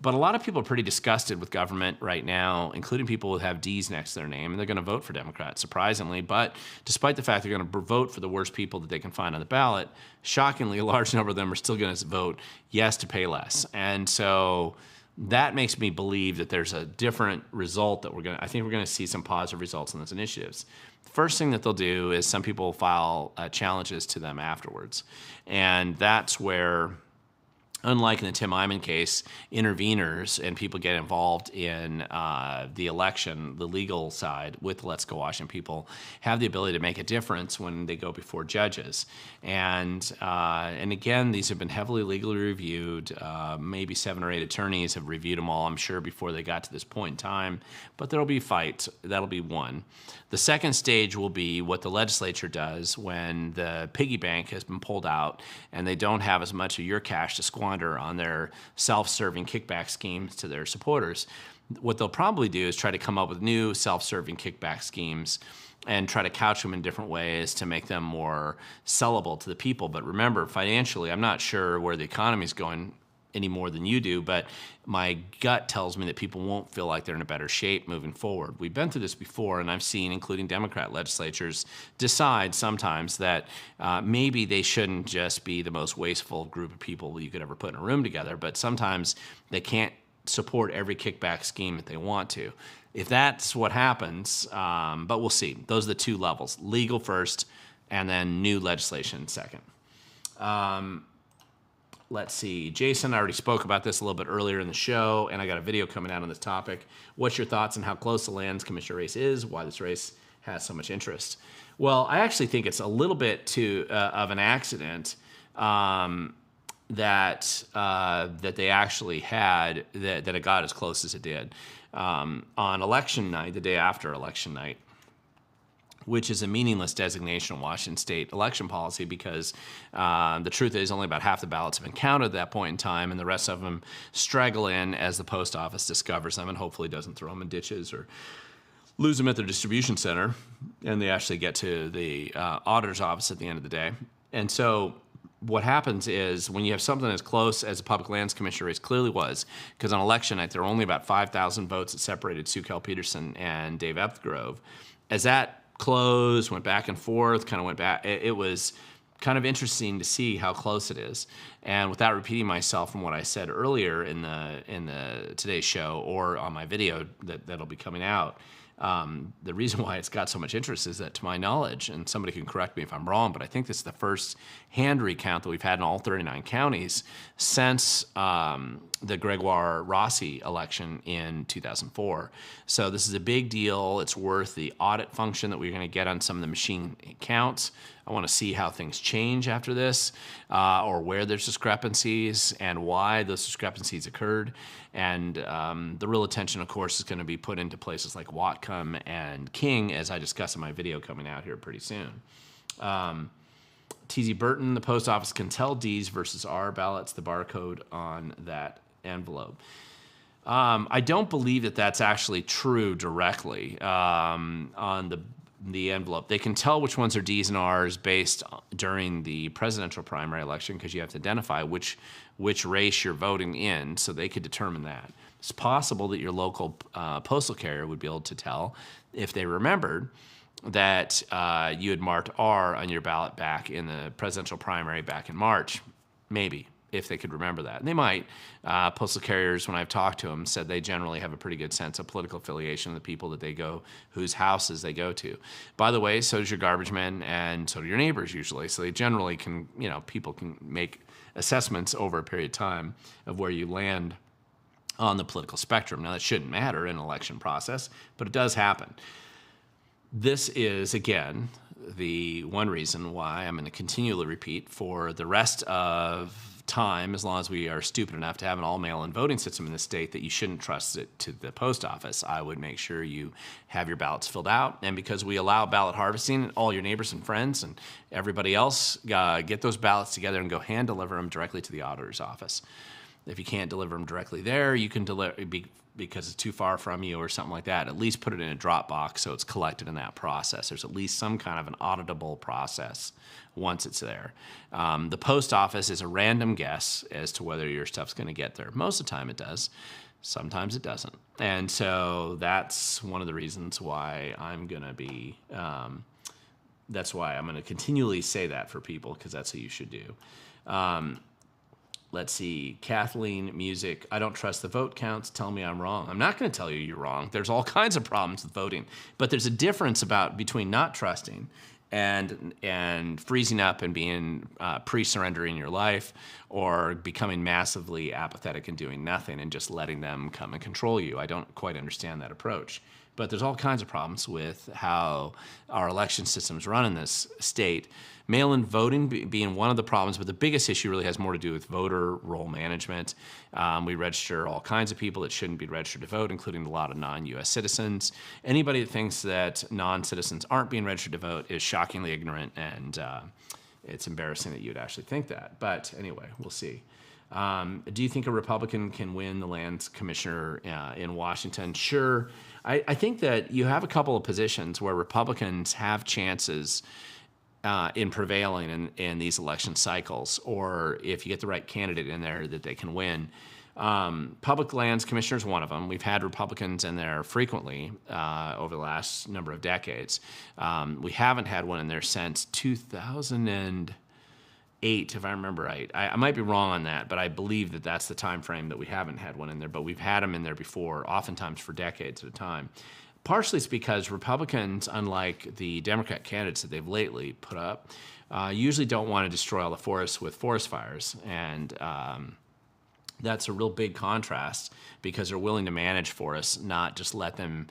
But a lot of people are pretty disgusted with government right now, including people who have D's next to their name, and they're going to vote for Democrats, surprisingly. But despite the fact they're going to vote for the worst people that they can find on the ballot, shockingly, a large number of them are still going to vote yes to pay less. And so that makes me believe that there's a different result that I think we're going to see some positive results in those initiatives. The first thing that they'll do is some people file challenges to them afterwards. And that's where, unlike in the Tim Eyman case, interveners and people get involved in the election, the legal side with Let's Go Washington people have the ability to make a difference when they go before judges. And again, these have been heavily legally reviewed. Maybe 7 or 8 attorneys have reviewed them all, I'm sure, before they got to this point in time. But there'll be fights. That'll be one. The second stage will be what the legislature does when the piggy bank has been pulled out and they don't have as much of your cash to squander on their self-serving kickback schemes to their supporters. What they'll probably do is try to come up with new self-serving kickback schemes and try to couch them in different ways to make them more sellable to the people. But remember, financially, I'm not sure where the economy is going any more than you do, but my gut tells me that people won't feel like they're in a better shape moving forward. We've been through this before, and I've seen, including Democrat legislatures, decide sometimes that maybe they shouldn't just be the most wasteful group of people you could ever put in a room together, but sometimes they can't support every kickback scheme that they want to. If that's what happens, but we'll see. Those are the 2 levels, legal first and then new legislation second. Let's see. Jason, I already spoke about this a little bit earlier in the show, and I got a video coming out on this topic. What's your thoughts on how close the Lands Commissioner race is, why this race has so much interest? Well, I actually think it's a little bit of an accident that they actually had, that it got as close as it did. On election night, the day after election night, which is a meaningless designation in Washington state election policy because the truth is only about half the ballots have been counted at that point in time, and the rest of them straggle in as the post office discovers them and hopefully doesn't throw them in ditches or lose them at their distribution center, and they actually get to the auditor's office at the end of the day. And so what happens is when you have something as close as a public lands commissioner race clearly was, because on election night there were only about 5,000 votes that separated Sue Kell Peterson and Dave Epthgrove. As that closed, went back and forth, kind of went back. It was kind of interesting to see how close it is. And without repeating myself from what I said earlier in the today's show or on my video that'll be coming out, the reason why it's got so much interest is that, to my knowledge, and somebody can correct me if I'm wrong, but I think this is the first hand recount that we've had in all 39 counties since the Gregoire Rossi election in 2004. So this is a big deal. It's worth the audit function that we're going to get on some of the machine counts. I want to see how things change after this, or where there's discrepancies and why those discrepancies occurred. And the real attention, of course, is going to be put into places like Whatcom and King, as I discuss in my video coming out here pretty soon. TZ Burton, the post office can tell D's versus R ballots, the barcode on that envelope. I don't believe that that's actually true directly on the envelope. They can tell which ones are D's and R's based during the presidential primary election because you have to identify which race you're voting in, so they could determine that. It's possible that your local postal carrier would be able to tell if they remembered that you had marked R on your ballot back in the presidential primary back in March. Maybe, if they could remember that. And they might. Postal carriers, when I've talked to them, said they generally have a pretty good sense of political affiliation of the people that they go, whose houses they go to. By the way, so does your garbage men, and so do your neighbors usually. So they generally can, people can make assessments over a period of time of where you land on the political spectrum. Now, that shouldn't matter in an election process, but it does happen. This is, again, the one reason why I'm going to continually repeat for the rest of time, as long as we are stupid enough to have an all-mail-in voting system in this state, that you shouldn't trust it to the post office. I would make sure you have your ballots filled out, and because we allow ballot harvesting, all your neighbors and friends and everybody else get those ballots together and go hand deliver them directly to the auditor's office. If you can't deliver them directly there, you can deliver because it's too far from you or something like that. At least put it in a drop box so it's collected in that process. There's at least some kind of an auditable process once it's there. The post office is a random guess as to whether your stuff's going to get there. Most of the time it does. Sometimes it doesn't. And so that's one of the reasons why I'm going to be, that's why I'm going to continually say that for people, because that's what you should do. Let's see, Kathleen Music. I don't trust the vote counts. Tell me I'm wrong. I'm not going to tell you you're wrong. There's all kinds of problems with voting, but there's a difference between not trusting and freezing up and being pre-surrendering your life, or becoming massively apathetic and doing nothing and just letting them come and control you. I don't quite understand that approach. But there's all kinds of problems with how our election systems run in this state. Mail-in voting being one of the problems, but the biggest issue really has more to do with voter roll management. We register all kinds of people that shouldn't be registered to vote, including a lot of non-U.S. citizens. Anybody that thinks that non-citizens aren't being registered to vote is shockingly ignorant, and it's embarrassing that you'd actually think that. But anyway, we'll see. Do you think a Republican can win the lands commissioner in Washington? Sure. I think that you have a couple of positions where Republicans have chances in prevailing in these election cycles, or if you get the right candidate in there, that they can win. Public lands commissioner is one of them. We've had Republicans in there frequently over the last number of decades. We haven't had one in there since 2008, if I remember right. I might be wrong on that, but I believe that that's the time frame that we haven't had one in there, but we've had them in there before, oftentimes for decades at a time. Partially it's because Republicans, unlike the Democrat candidates that they've lately put up, usually don't want to destroy all the forests with forest fires. And that's a real big contrast, because they're willing to manage forests, not just let them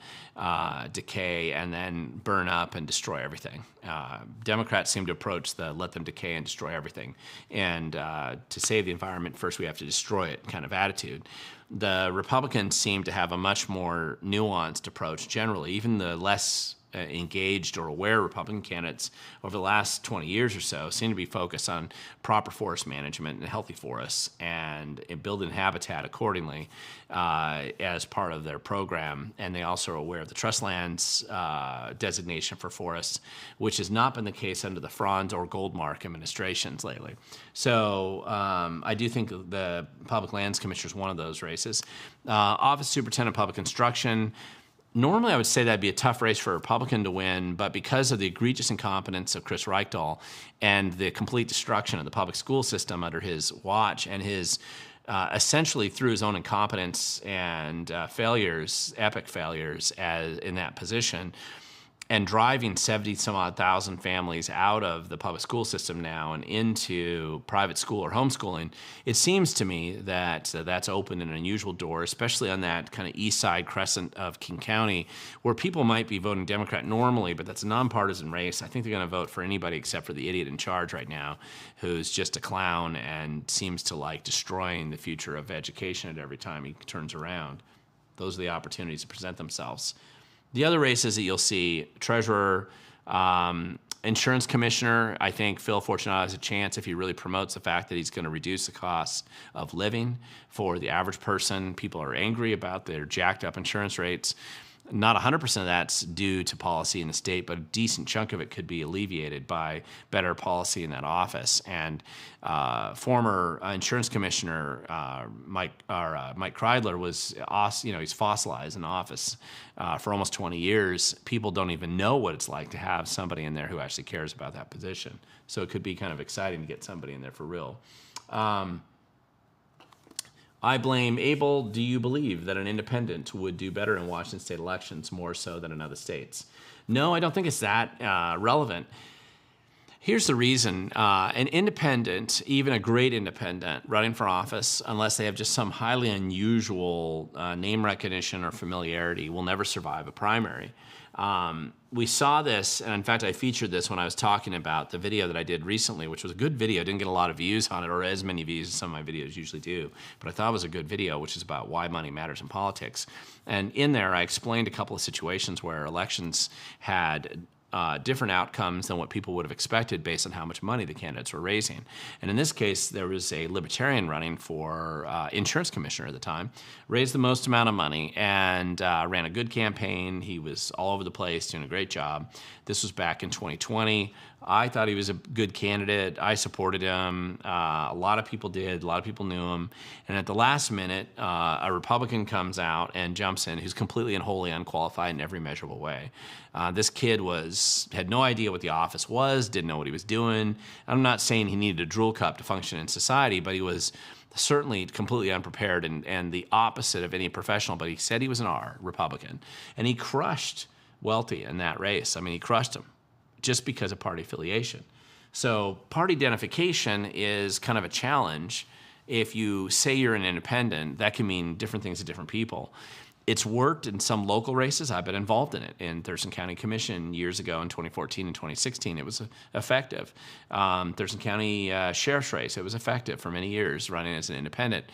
decay and then burn up and destroy everything. Democrats seem to approach the let them decay and destroy everything. And to save the environment, first we have to destroy it kind of attitude. The Republicans seem to have a much more nuanced approach generally. Even the less engaged or aware Republican candidates over the last 20 years or so seem to be focused on proper forest management and healthy forests and building habitat accordingly as part of their program. And they also are aware of the trust lands designation for forests, which has not been the case under the Franz or Goldmark administrations lately. So I do think the Public Lands Commissioner is one of those races. Office Superintendent of Public Instruction. Normally, I would say that'd be a tough race for a Republican to win, but because of the egregious incompetence of Chris Reichert and the complete destruction of the public school system under his watch, and his essentially through his own incompetence and failures, epic failures in that position, and driving 70-some-odd thousand families out of the public school system now and into private school or homeschooling, it seems to me that that's opened an unusual door, especially on that kind of east side crescent of King County, where people might be voting Democrat normally, but that's a nonpartisan race. I think they're going to vote for anybody except for the idiot in charge right now, who's just a clown and seems to like destroying the future of education at every time he turns around. Those are the opportunities that present themselves. The other races that you'll see, treasurer, Insurance commissioner, I think Phil Fortunato has a chance if he really promotes the fact that he's going to reduce the cost of living for the average person. People are angry about their jacked up insurance rates. Not 100% of that's due to policy in the state, but a decent chunk of it could be alleviated by better policy in that office. And former insurance commissioner Mike Kreidler was, he's fossilized in office for almost 20 years. People don't even know what it's like to have somebody in there who actually cares about that position. So it could be kind of exciting to get somebody in there for real. I blame Abel. Do you believe that an independent would do better in Washington state elections more so than in other states? No, I don't think it's that relevant. Here's the reason. An independent, even a great independent, running for office, unless they have just some highly unusual name recognition or familiarity, will never survive a primary. We saw this, and in fact, I featured this when I was talking about the video that I did recently, which was a good video. Didn't get a lot of views on it, or as many views as some of my videos usually do, but I thought it was a good video, which is about why money matters in politics. And in there, I explained a couple of situations where elections had different outcomes than what people would have expected based on how much money the candidates were raising. And in this case, there was a libertarian running for insurance commissioner at the time, raised the most amount of money, and ran a good campaign. He was all over the place, doing a great job. This was back in 2020. I thought he was a good candidate. I supported him. A lot of people did. A lot of people knew him. And at the last minute, a Republican comes out and jumps in who's completely and wholly unqualified in every measurable way. This kid had no idea what the office was, didn't know what he was doing. I'm not saying he needed a drool cup to function in society, but he was certainly completely unprepared and the opposite of any professional. But he said he was an Republican. And he crushed Welty in that race. I mean, he crushed him just because of party affiliation. So party identification is kind of a challenge. If you say you're an independent, that can mean different things to different people. It's worked in some local races. I've been involved in it. In Thurston County Commission years ago in 2014 and 2016, it was effective. Thurston County Sheriff's race, it was effective for many years running as an independent.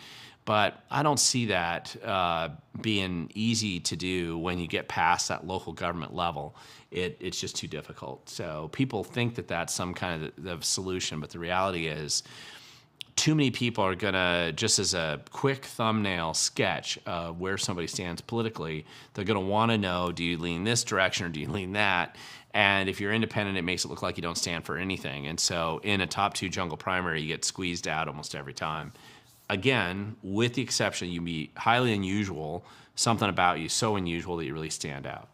But I don't see that being easy to do when you get past that local government level. It's just too difficult. So people think that that's some kind of solution, but the reality is too many people are going to, just as a quick thumbnail sketch of where somebody stands politically, they're going to want to know, do you lean this direction or do you lean that? And if you're independent, it makes it look like you don't stand for anything. And so in a top two jungle primary, you get squeezed out almost every time. Again, with the exception, you be highly unusual, something about you so unusual that you really stand out.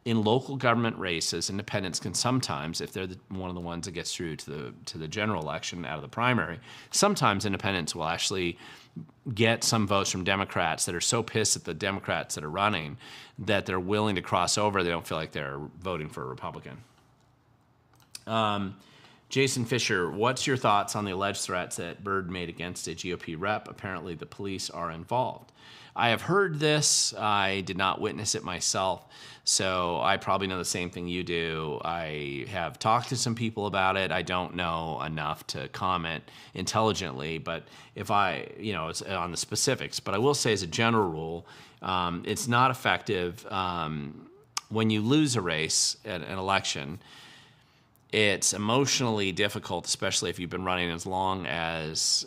In local government races, independents can sometimes, if they're one of the ones that gets through to the general election out of the primary, sometimes independents will actually get some votes from Democrats that are so pissed at the Democrats that are running that they're willing to cross over. They don't feel like they're voting for a Republican. Jason Fisher, what's your thoughts on the alleged threats that Byrd made against a GOP rep? Apparently the police are involved. I have heard this. I did not witness it myself, so I probably know the same thing you do. I have talked to some people about it. I don't know enough to comment intelligently, but if it's on the specifics. But I will say as a general rule, it's not effective when you lose a race at an election. It's emotionally difficult, especially if you've been running as long as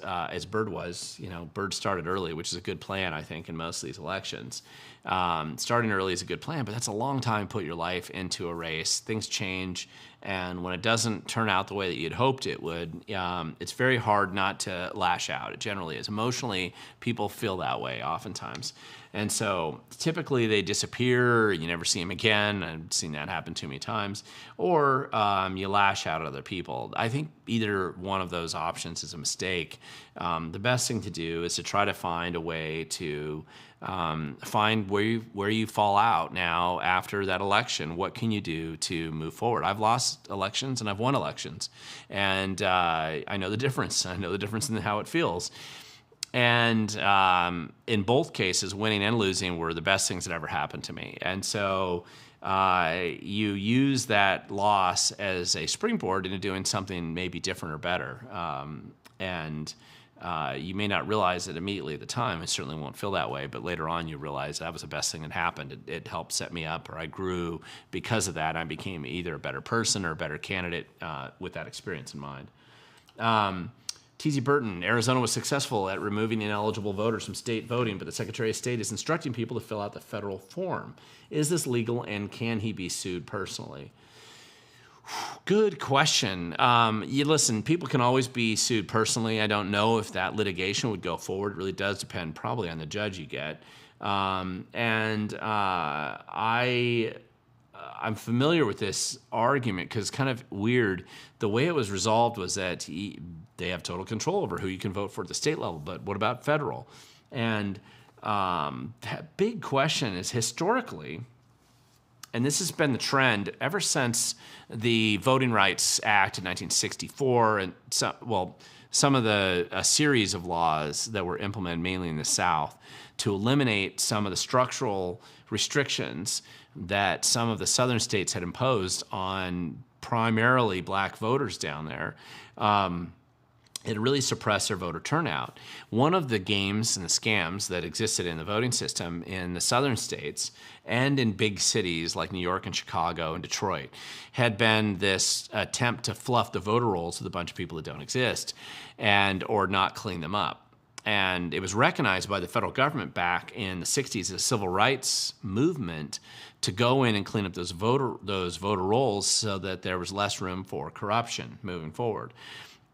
Byrd was. Byrd started early, which is a good plan, I think, in most of these elections. Starting early is a good plan, but that's a long time to put your life into a race. Things change, and when it doesn't turn out the way that you'd hoped it would, it's very hard not to lash out. It generally is. Emotionally, people feel that way oftentimes. And so typically they disappear, you never see them again. I've seen that happen too many times. Or you lash out at other people. I think either one of those options is a mistake. The best thing to do is to try to find a way to find where you fall out now after that election. What can you do to move forward? I've lost elections and I've won elections. And I know the difference. I know the difference in how it feels. And in both cases, winning and losing were the best things that ever happened to me. And so you use that loss as a springboard into doing something maybe different or better. You may not realize it immediately at the time. It certainly won't feel that way, but later on you realize that was the best thing that happened. It helped set me up, or I grew because of that. I became either a better person or a better candidate with that experience in mind. T.Z. Burton, Arizona was successful at removing ineligible voters from state voting, but the Secretary of State is instructing people to fill out the federal form. Is this legal, and can he be sued personally? Good question. You listen, people can always be sued personally. I don't know if that litigation would go forward. It really does depend probably on the judge you get. I'm familiar with this argument because it's kind of weird. The way it was resolved was that they have total control over who you can vote for at the state level, but what about federal? And that big question is historically, and this has been the trend ever since the Voting Rights Act in 1964, and some of a series of laws that were implemented mainly in the South to eliminate some of the structural restrictions that some of the southern states had imposed on primarily black voters down there. It really suppressed their voter turnout. One of the games and the scams that existed in the voting system in the southern states and in big cities like New York and Chicago and Detroit had been this attempt to fluff the voter rolls with a bunch of people that don't exist or not clean them up. And it was recognized by the federal government back in the 60s as a civil rights movement to go in and clean up those voter rolls so that there was less room for corruption moving forward.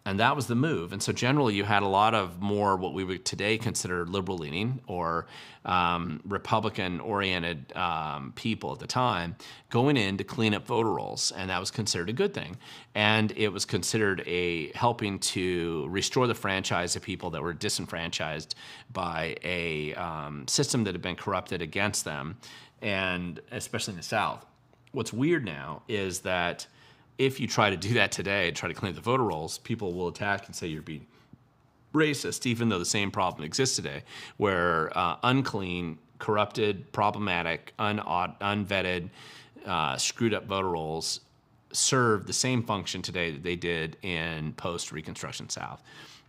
And that was the move. And so generally you had a lot of more what we would today consider liberal-leaning or Republican-oriented people at the time going in to clean up voter rolls. And that was considered a good thing. And it was considered helping to restore the franchise of people that were disenfranchised by a system that had been corrupted against them, and especially in the South. What's weird now is that if you try to do that today, try to clean up the voter rolls, people will attack and say you're being racist, even though the same problem exists today, where unclean, corrupted, problematic, unvetted, screwed up voter rolls serve the same function today that they did in post-Reconstruction South,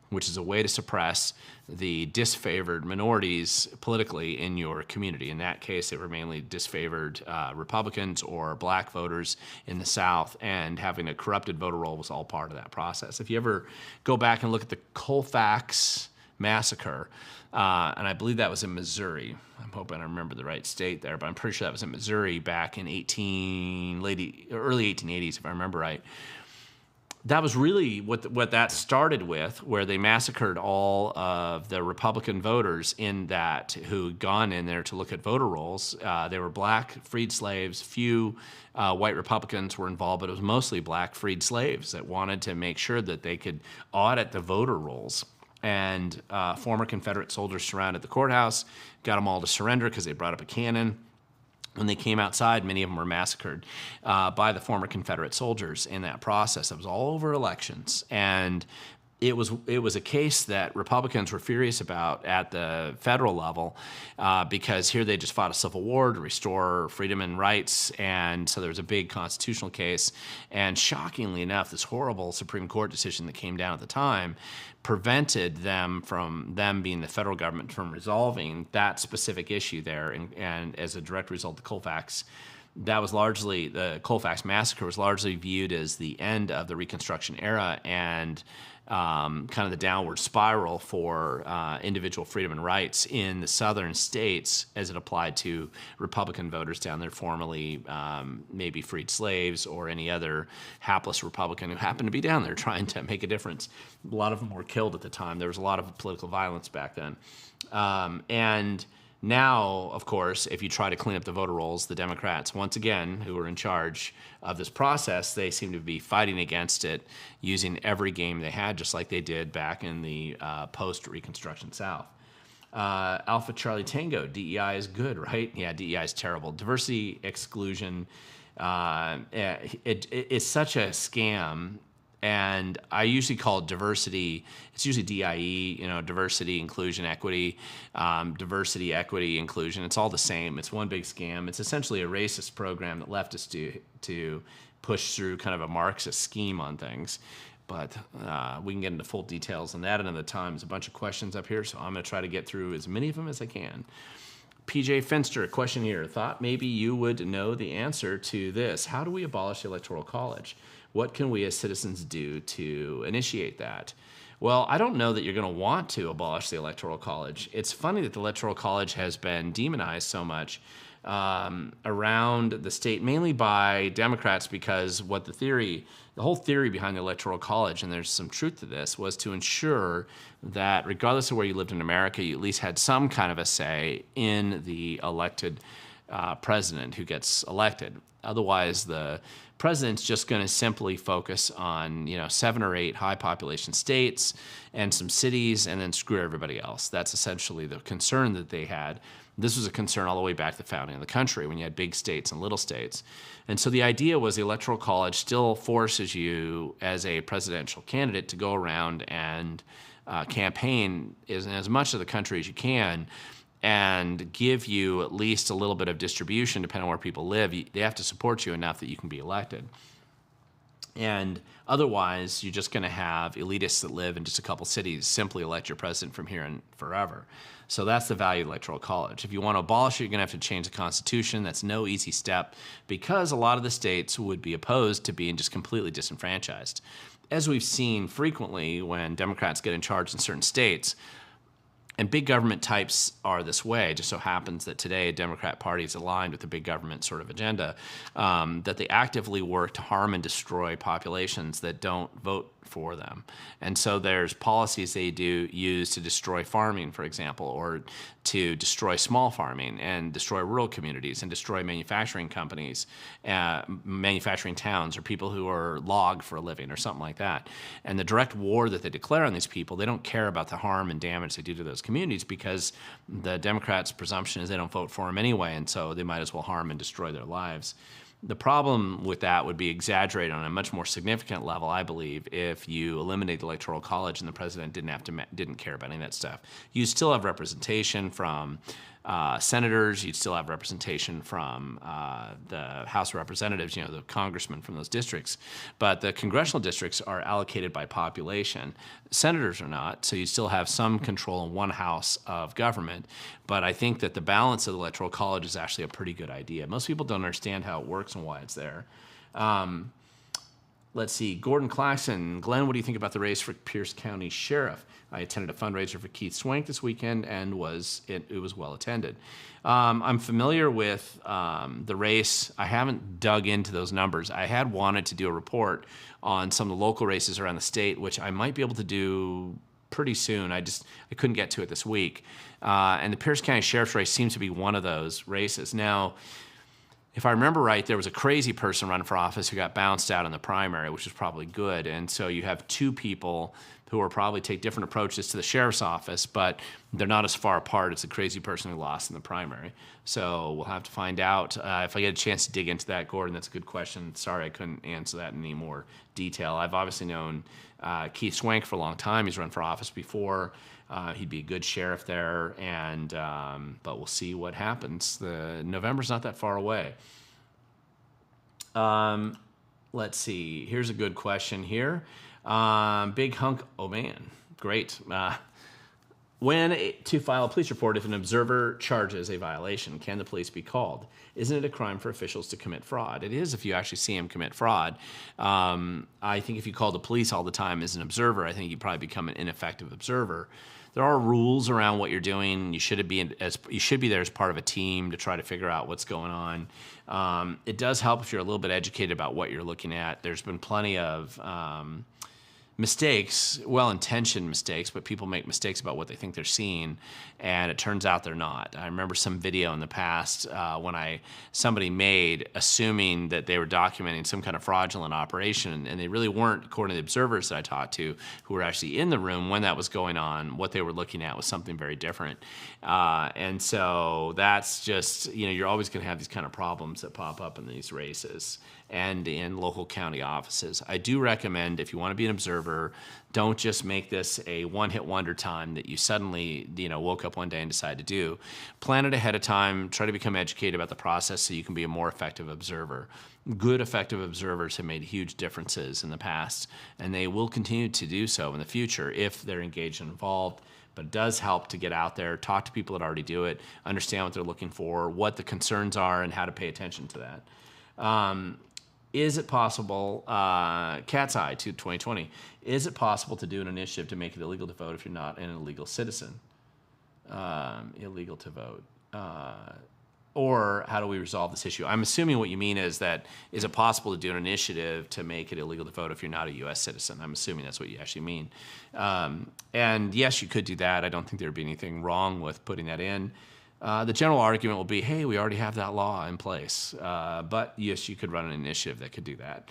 which is a way to suppress the disfavored minorities politically in your community. In that case, they were mainly disfavored Republicans or black voters in the South, and having a corrupted voter roll was all part of that process. If you ever go back and look at the Colfax massacre, and I believe that was in Missouri. I'm hoping I remember the right state there, but I'm pretty sure that was in Missouri back in early 1880s, if I remember right. That was really what that started with, where they massacred all of the Republican voters in that who had gone in there to look at voter rolls. They were black, freed slaves. Few white Republicans were involved, but it was mostly black, freed slaves that wanted to make sure that they could audit the voter rolls. And former Confederate soldiers surrounded the courthouse, got them all to surrender because they brought up a cannon. When they came outside, many of them were massacred by the former Confederate soldiers in that process. It was all over elections. And it was a case that Republicans were furious about at the federal level because here they just fought a civil war to restore freedom and rights. And so there was a big constitutional case. And shockingly enough, this horrible Supreme Court decision that came down at the time prevented them being the federal government from resolving that specific issue there. And as a direct result, the Colfax massacre was largely viewed as the end of the Reconstruction era and kind of the downward spiral for individual freedom and rights in the southern states as it applied to Republican voters down there, formerly maybe freed slaves or any other hapless Republican who happened to be down there trying to make a difference. A lot of them were killed at the time. There was a lot of political violence back then. And now, of course, if you try to clean up the voter rolls, the Democrats, once again, who are in charge of this process, they seem to be fighting against it, using every game they had, just like they did back in the post-Reconstruction South. Alpha Charlie Tango, DEI is good, right? Yeah, DEI is terrible. Diversity exclusion, it's such a scam. And I usually call it diversity. It's usually DIE, diversity, inclusion, equity, diversity, equity, inclusion. It's all the same. It's one big scam. It's essentially a racist program that leftists do to push through kind of a Marxist scheme on things. But we can get into full details on that another time. There's a bunch of questions up here, so I'm going to try to get through as many of them as I can. PJ Finster, a question here. Thought maybe you would know the answer to this. How do we abolish the Electoral College? What can we as citizens do to initiate that? Well, I don't know that you're going to want to abolish the Electoral College. It's funny that the Electoral College has been demonized so much around the state, mainly by Democrats, because what the whole theory behind the Electoral College, and there's some truth to this, was to ensure that regardless of where you lived in America, you at least had some kind of a say in the elected president who gets elected. Otherwise, the president's just going to simply focus on 7 or 8 high population states and some cities, and then screw everybody else. That's essentially the concern that they had. This was a concern all the way back to the founding of the country, when you had big states and little states. And so the idea was the Electoral College still forces you as a presidential candidate to go around and campaign in as much of the country as you can, and give you at least a little bit of distribution depending on where people live. They have to support you enough that you can be elected. And otherwise, you're just going to have elitists that live in just a couple cities simply elect your president from here and forever. So that's the value of the Electoral College. If you want to abolish it, you're going to have to change the Constitution. That's no easy step, because a lot of the states would be opposed to being just completely disenfranchised. As we've seen frequently when Democrats get in charge in certain states, and big government types are this way. It just so happens that today a Democrat Party is aligned with the big government sort of agenda, that they actively work to harm and destroy populations that don't vote for them. And so there's policies they do use to destroy farming, for example, or to destroy small farming and destroy rural communities and destroy manufacturing companies, manufacturing towns, or people who are log for a living or something like that. And the direct war that they declare on these people, they don't care about the harm and damage they do to those communities, because the Democrats' presumption is they don't vote for them anyway, and so they might as well harm and destroy their lives. The problem with that would be exaggerated on a much more significant level, I believe, if you eliminate the Electoral College and the president didn't care about any of that stuff. You'd still have representation from senators. You'd still have representation from the House of Representatives, the congressmen from those districts. But the congressional districts are allocated by population. Senators are not, so you still have some control in one house of government. But I think that the balance of the Electoral College is actually a pretty good idea. Most people don't understand how it works and why it's there. Let's see, Gordon Claxon. Glenn, what do you think about the race for Pierce County Sheriff? I attended a fundraiser for Keith Swank this weekend, and it was well attended. I'm familiar with the race. I haven't dug into those numbers. I had wanted to do a report on some of the local races around the state, which I might be able to do pretty soon. I couldn't get to it this week. And the Pierce County Sheriff's race seems to be one of those races. Now, if I remember right, there was a crazy person running for office who got bounced out in the primary, which was probably good. And so you have two people who will probably take different approaches to the sheriff's office, but they're not as far apart as the crazy person who lost in the primary. So we'll have to find out. If I get a chance to dig into that, Gordon, that's a good question. Sorry I couldn't answer that in any more detail. I've obviously known Keith Swank for a long time. He's run for office before. He'd be a good sheriff there, and but we'll see what happens. November's not that far away. Let's see. Here's a good question here. Big hunk. Oh man, great. To file a police report if an observer charges a violation, can the police be called? Isn't it a crime for officials to commit fraud? It is if you actually see him commit fraud. I think if you call the police all the time as an observer, I think you probably become an ineffective observer. There are rules around what you're doing. You should be there as part of a team to try to figure out what's going on. It does help if you're a little bit educated about what you're looking at. There's been plenty of mistakes, well-intentioned mistakes, but people make mistakes about what they think they're seeing, and it turns out they're not. I remember some video in the past when somebody made, assuming that they were documenting some kind of fraudulent operation, and they really weren't, according to the observers that I talked to, who were actually in the room when that was going on. What they were looking at was something very different. And so that's just, you're always going to have these kind of problems that pop up in these races and in local county offices. I do recommend, if you want to be an observer, observer. Don't just make this a one-hit wonder time that you suddenly, woke up one day and decided to do. Plan it ahead of time. Try to become educated about the process so you can be a more effective observer. Good, effective observers have made huge differences in the past, and they will continue to do so in the future if they're engaged and involved. But it does help to get out there, talk to people that already do it, understand what they're looking for, what the concerns are, and how to pay attention to that. Is it possible, cat's eye to 2020, is it possible to do an initiative to make it illegal to vote if you're not an illegal citizen? Illegal to vote. Or how do we resolve this issue? I'm assuming what you mean is it possible to do an initiative to make it illegal to vote if you're not a U.S. citizen? I'm assuming that's what you actually mean. And yes, you could do that. I don't think there'd be anything wrong with putting that in. The general argument will be, hey, we already have that law in place. But yes, you could run an initiative that could do that.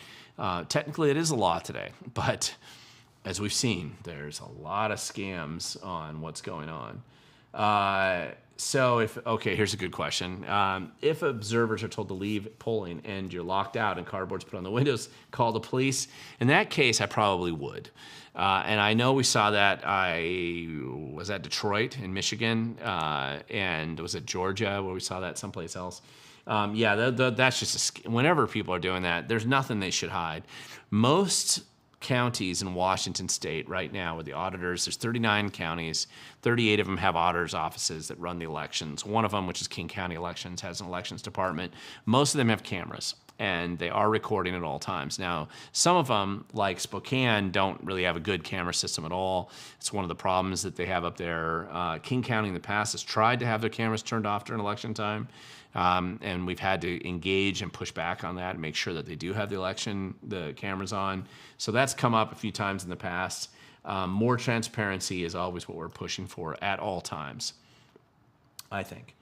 Technically, it is a law today, but as we've seen, there's a lot of scams on what's going on. So here's a good question. If observers are told to leave polling and you're locked out and cardboard's put on the windows, call the police. In that case, I probably would. And I know we saw that. I was at Detroit in Michigan, and was it Georgia where we saw that someplace else? That's just whenever people are doing that, there's nothing they should hide. Most counties in Washington state right now with the auditors, there's 39 counties, 38 of them have auditors offices that run the elections. One of them, which is King County Elections, has an elections department. Most of them have cameras, and they are recording at all times. Now, some of them, like Spokane, don't really have a good camera system at all. It's one of the problems that they have up there. King County in the past has tried to have their cameras turned off during election time. And we've had to engage and push back on that and make sure that they do have the cameras on. So that's come up a few times in the past. More transparency is always what we're pushing for at all times, I think.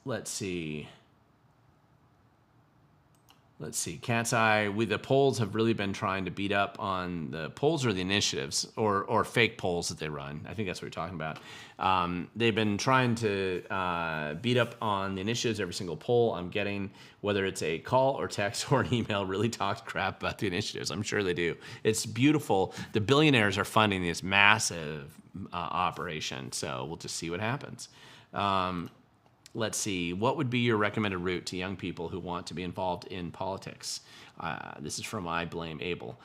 Let's see. Cat's eye. The polls have really been trying to beat up on the polls or the initiatives or fake polls that they run. I think that's what you're talking about. They've been trying to beat up on the initiatives. Every single poll I'm getting, whether it's a call or text or an email, really talks crap about the initiatives. I'm sure they do. It's beautiful. The billionaires are funding this massive operation, so we'll just see what happens. Let's see. What would be your recommended route to young people who want to be involved in politics? This is from I Blame Abel.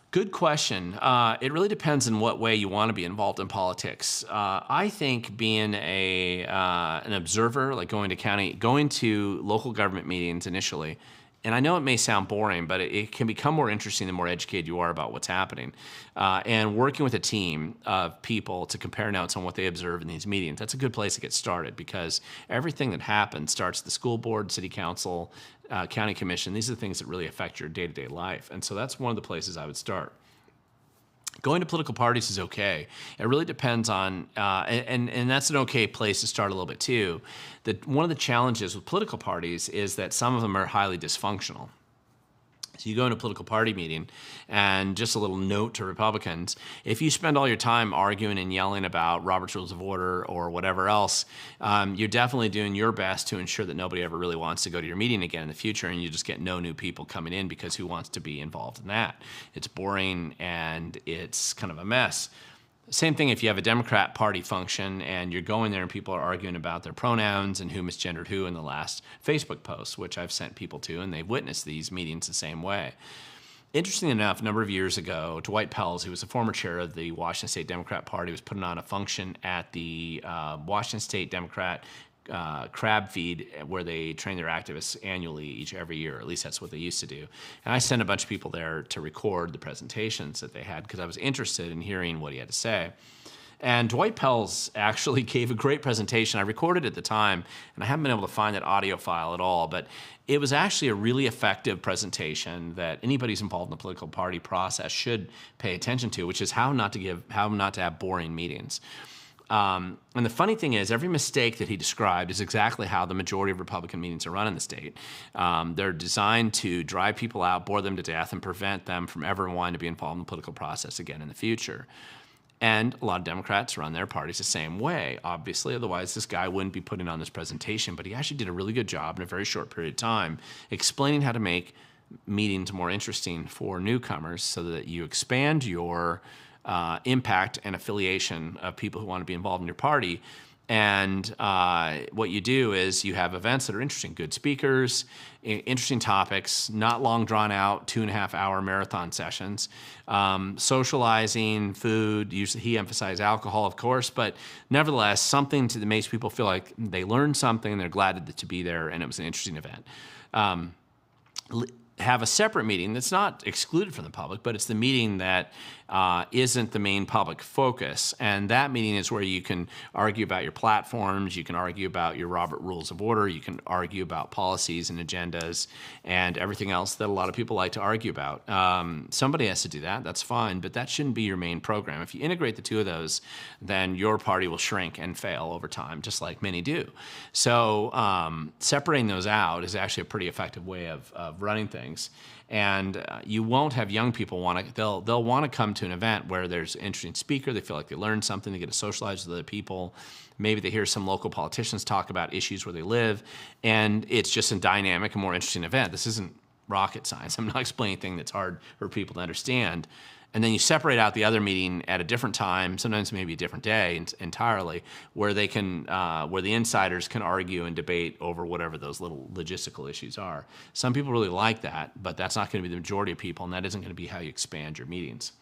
Good question. It really depends in what way you want to be involved in politics. I think being an observer, like going to local government meetings initially, and I know it may sound boring, but it can become more interesting the more educated you are about what's happening. And working with a team of people to compare notes on what they observe in these meetings, that's a good place to get started because everything that happens starts at the school board, city council, county commission. These are the things that really affect your day-to-day life. And so that's one of the places I would start. Going to political parties is okay. It really depends on, and that's an okay place to start a little bit too. One of the challenges with political parties is that some of them are highly dysfunctional. So you go into a political party meeting, and just a little note to Republicans, if you spend all your time arguing and yelling about Robert's Rules of Order or whatever else, you're definitely doing your best to ensure that nobody ever really wants to go to your meeting again in the future, and you just get no new people coming in because who wants to be involved in that? It's boring, and it's kind of a mess. Same thing if you have a Democrat Party function and you're going there and people are arguing about their pronouns and who misgendered who in the last Facebook post, which I've sent people to, and they've witnessed these meetings the same way. Interesting enough, a number of years ago, Dwight Pelz, who was the former chair of the Washington State Democrat Party, was putting on a function at the Washington State Democrat crab feed where they train their activists annually every year. At least that's what they used to do. And I sent a bunch of people there to record the presentations that they had because I was interested in hearing what he had to say. And Dwight Pelz actually gave a great presentation. I recorded it at the time, and I haven't been able to find that audio file at all, but it was actually a really effective presentation that anybody who's involved in the political party process should pay attention to, which is how not to have boring meetings. And the funny thing is, every mistake that he described is exactly how the majority of Republican meetings are run in the state. They're designed to drive people out, bore them to death, and prevent them from ever wanting to be involved in the political process again in the future. And a lot of Democrats run their parties the same way, obviously. Otherwise, this guy wouldn't be putting on this presentation. But he actually did a really good job in a very short period of time explaining how to make meetings more interesting for newcomers so that you expand your impact and affiliation of people who want to be involved in your party. And what you do is you have events that are interesting, good speakers, interesting topics, not long drawn out 2.5-hour marathon sessions, socializing, food. Usually he emphasized alcohol, of course, but nevertheless, something that makes people feel like they learned something, they're glad to be there, and it was an interesting event. Have a separate meeting that's not excluded from the public, but it's the meeting that isn't the main public focus. And that meeting is where you can argue about your platforms, you can argue about your Robert Rules of Order, you can argue about policies and agendas and everything else that a lot of people like to argue about. Somebody has to do that, that's fine, but that shouldn't be your main program. If you integrate the two of those, then your party will shrink and fail over time, just like many do. So separating those out is actually a pretty effective way of running things. And you won't have young people they'll want to come to an event where there's an interesting speaker, they feel like they learned something, they get to socialize with other people, maybe they hear some local politicians talk about issues where they live, and it's just a dynamic and more interesting event. This isn't rocket science. I'm not explaining anything that's hard for people to understand. And then you separate out the other meeting at a different time, sometimes maybe a different day entirely, where they can, where the insiders can argue and debate over whatever those little logistical issues are. Some people really like that, but that's not going to be the majority of people, and that isn't going to be how you expand your meetings.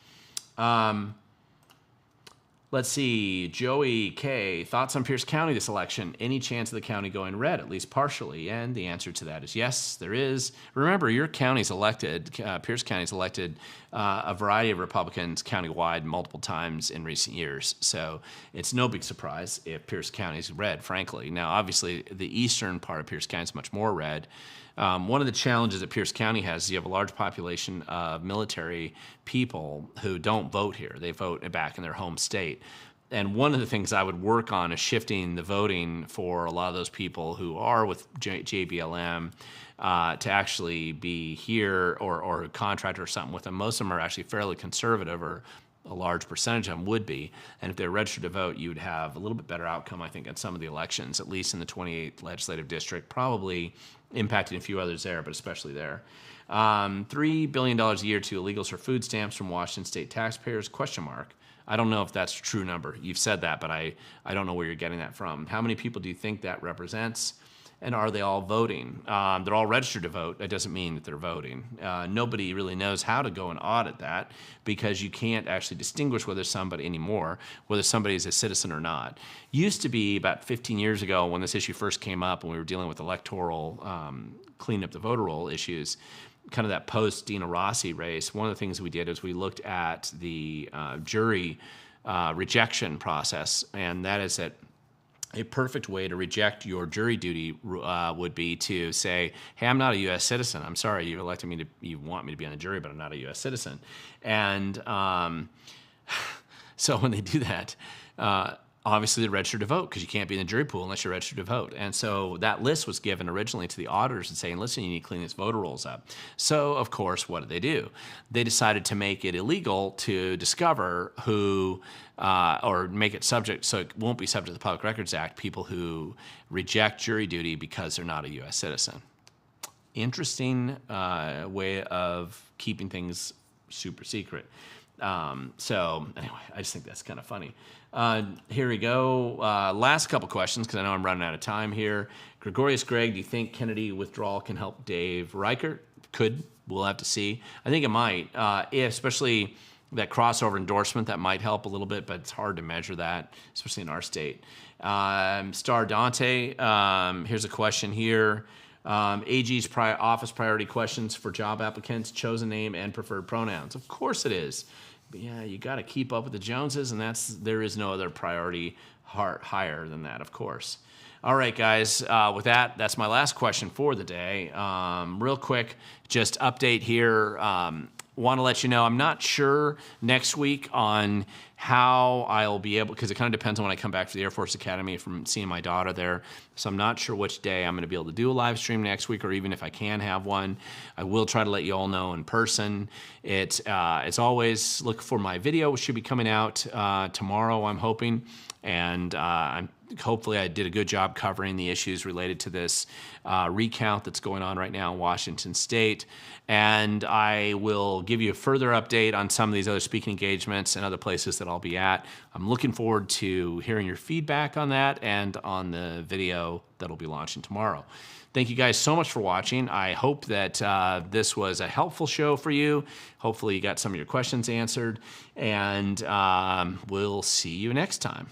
Let's see, Joey K. Thoughts on Pierce County this election? Any chance of the county going red, at least partially? And the answer to that is yes, there is. Remember, your county's elected, Pierce County's elected a variety of Republicans countywide multiple times in recent years. So it's no big surprise if Pierce County's red, frankly. Now, obviously, the eastern part of Pierce County is much more red. One of the challenges that Pierce County has is you have a large population of military people who don't vote here. They vote back in their home state. And one of the things I would work on is shifting the voting for a lot of those people who are with JBLM to actually be here or a contractor or something with them. Most of them are actually fairly conservative, or a large percentage of them would be. And if they're registered to vote, you would have a little bit better outcome, I think, in some of the elections, at least in the 28th legislative district, probably impacting a few others there, but especially there. $3 billion a year to illegals for food stamps from Washington state taxpayers, ? I don't know if that's a true number. You've said that, but I don't know where you're getting that from. How many people do you think that represents? And are they all voting? They're all registered to vote. That doesn't mean that they're voting. Nobody really knows how to go and audit that, because you can't actually distinguish whether somebody is a citizen or not. Used to be about 15 years ago when this issue first came up and we were dealing with electoral clean up the voter roll issues, kind of that post-Dina Rossi race. One of the things we did is we looked at the jury rejection process, and that is that a perfect way to reject your jury duty would be to say, hey, I'm not a U.S. citizen. I'm sorry, you elected me you want me to be on the jury, but I'm not a U.S. citizen. And so when they do that, obviously they're registered to vote, because you can't be in the jury pool unless you're registered to vote. And so that list was given originally to the auditors and saying, listen, you need to clean these voter rolls up. So, of course, what did they do? They decided to make it illegal to discover who, or make it subject, so it won't be subject to the Public Records Act, people who reject jury duty because they're not a U.S. citizen. Interesting way of keeping things super secret. So anyway, I just think that's kind of funny. Here we go. Last couple questions, because I know I'm running out of time here. Gregorius Greg, do you think Kennedy withdrawal can help Dave Reichert? Could. We'll have to see. I think it might, especially that crossover endorsement. That might help a little bit, but it's hard to measure that, especially in our state. Star Dante, here's a question here. AG's office priority questions for job applicants, chosen name and preferred pronouns. Of course it is. But yeah, you got to keep up with the Joneses, and there is no other priority higher than that, of course. All right, guys, with that, that's my last question for the day. Real quick, just update here. Want to let you know I'm not sure next week on how I'll be able, because it kind of depends on when I come back to the Air Force Academy from seeing my daughter there. So I'm not sure which day I'm going to be able to do a live stream next week, or even if I can have one. I will try to let you all know in person. It's always look for my video, which should be coming out tomorrow, I'm hoping. And hopefully I did a good job covering the issues related to this recount that's going on right now in Washington State. And I will give you a further update on some of these other speaking engagements and other places that I'll be at. I'm looking forward to hearing your feedback on that and on the video that'll be launching tomorrow. Thank you guys so much for watching. I hope that this was a helpful show for you. Hopefully you got some of your questions answered, and we'll see you next time.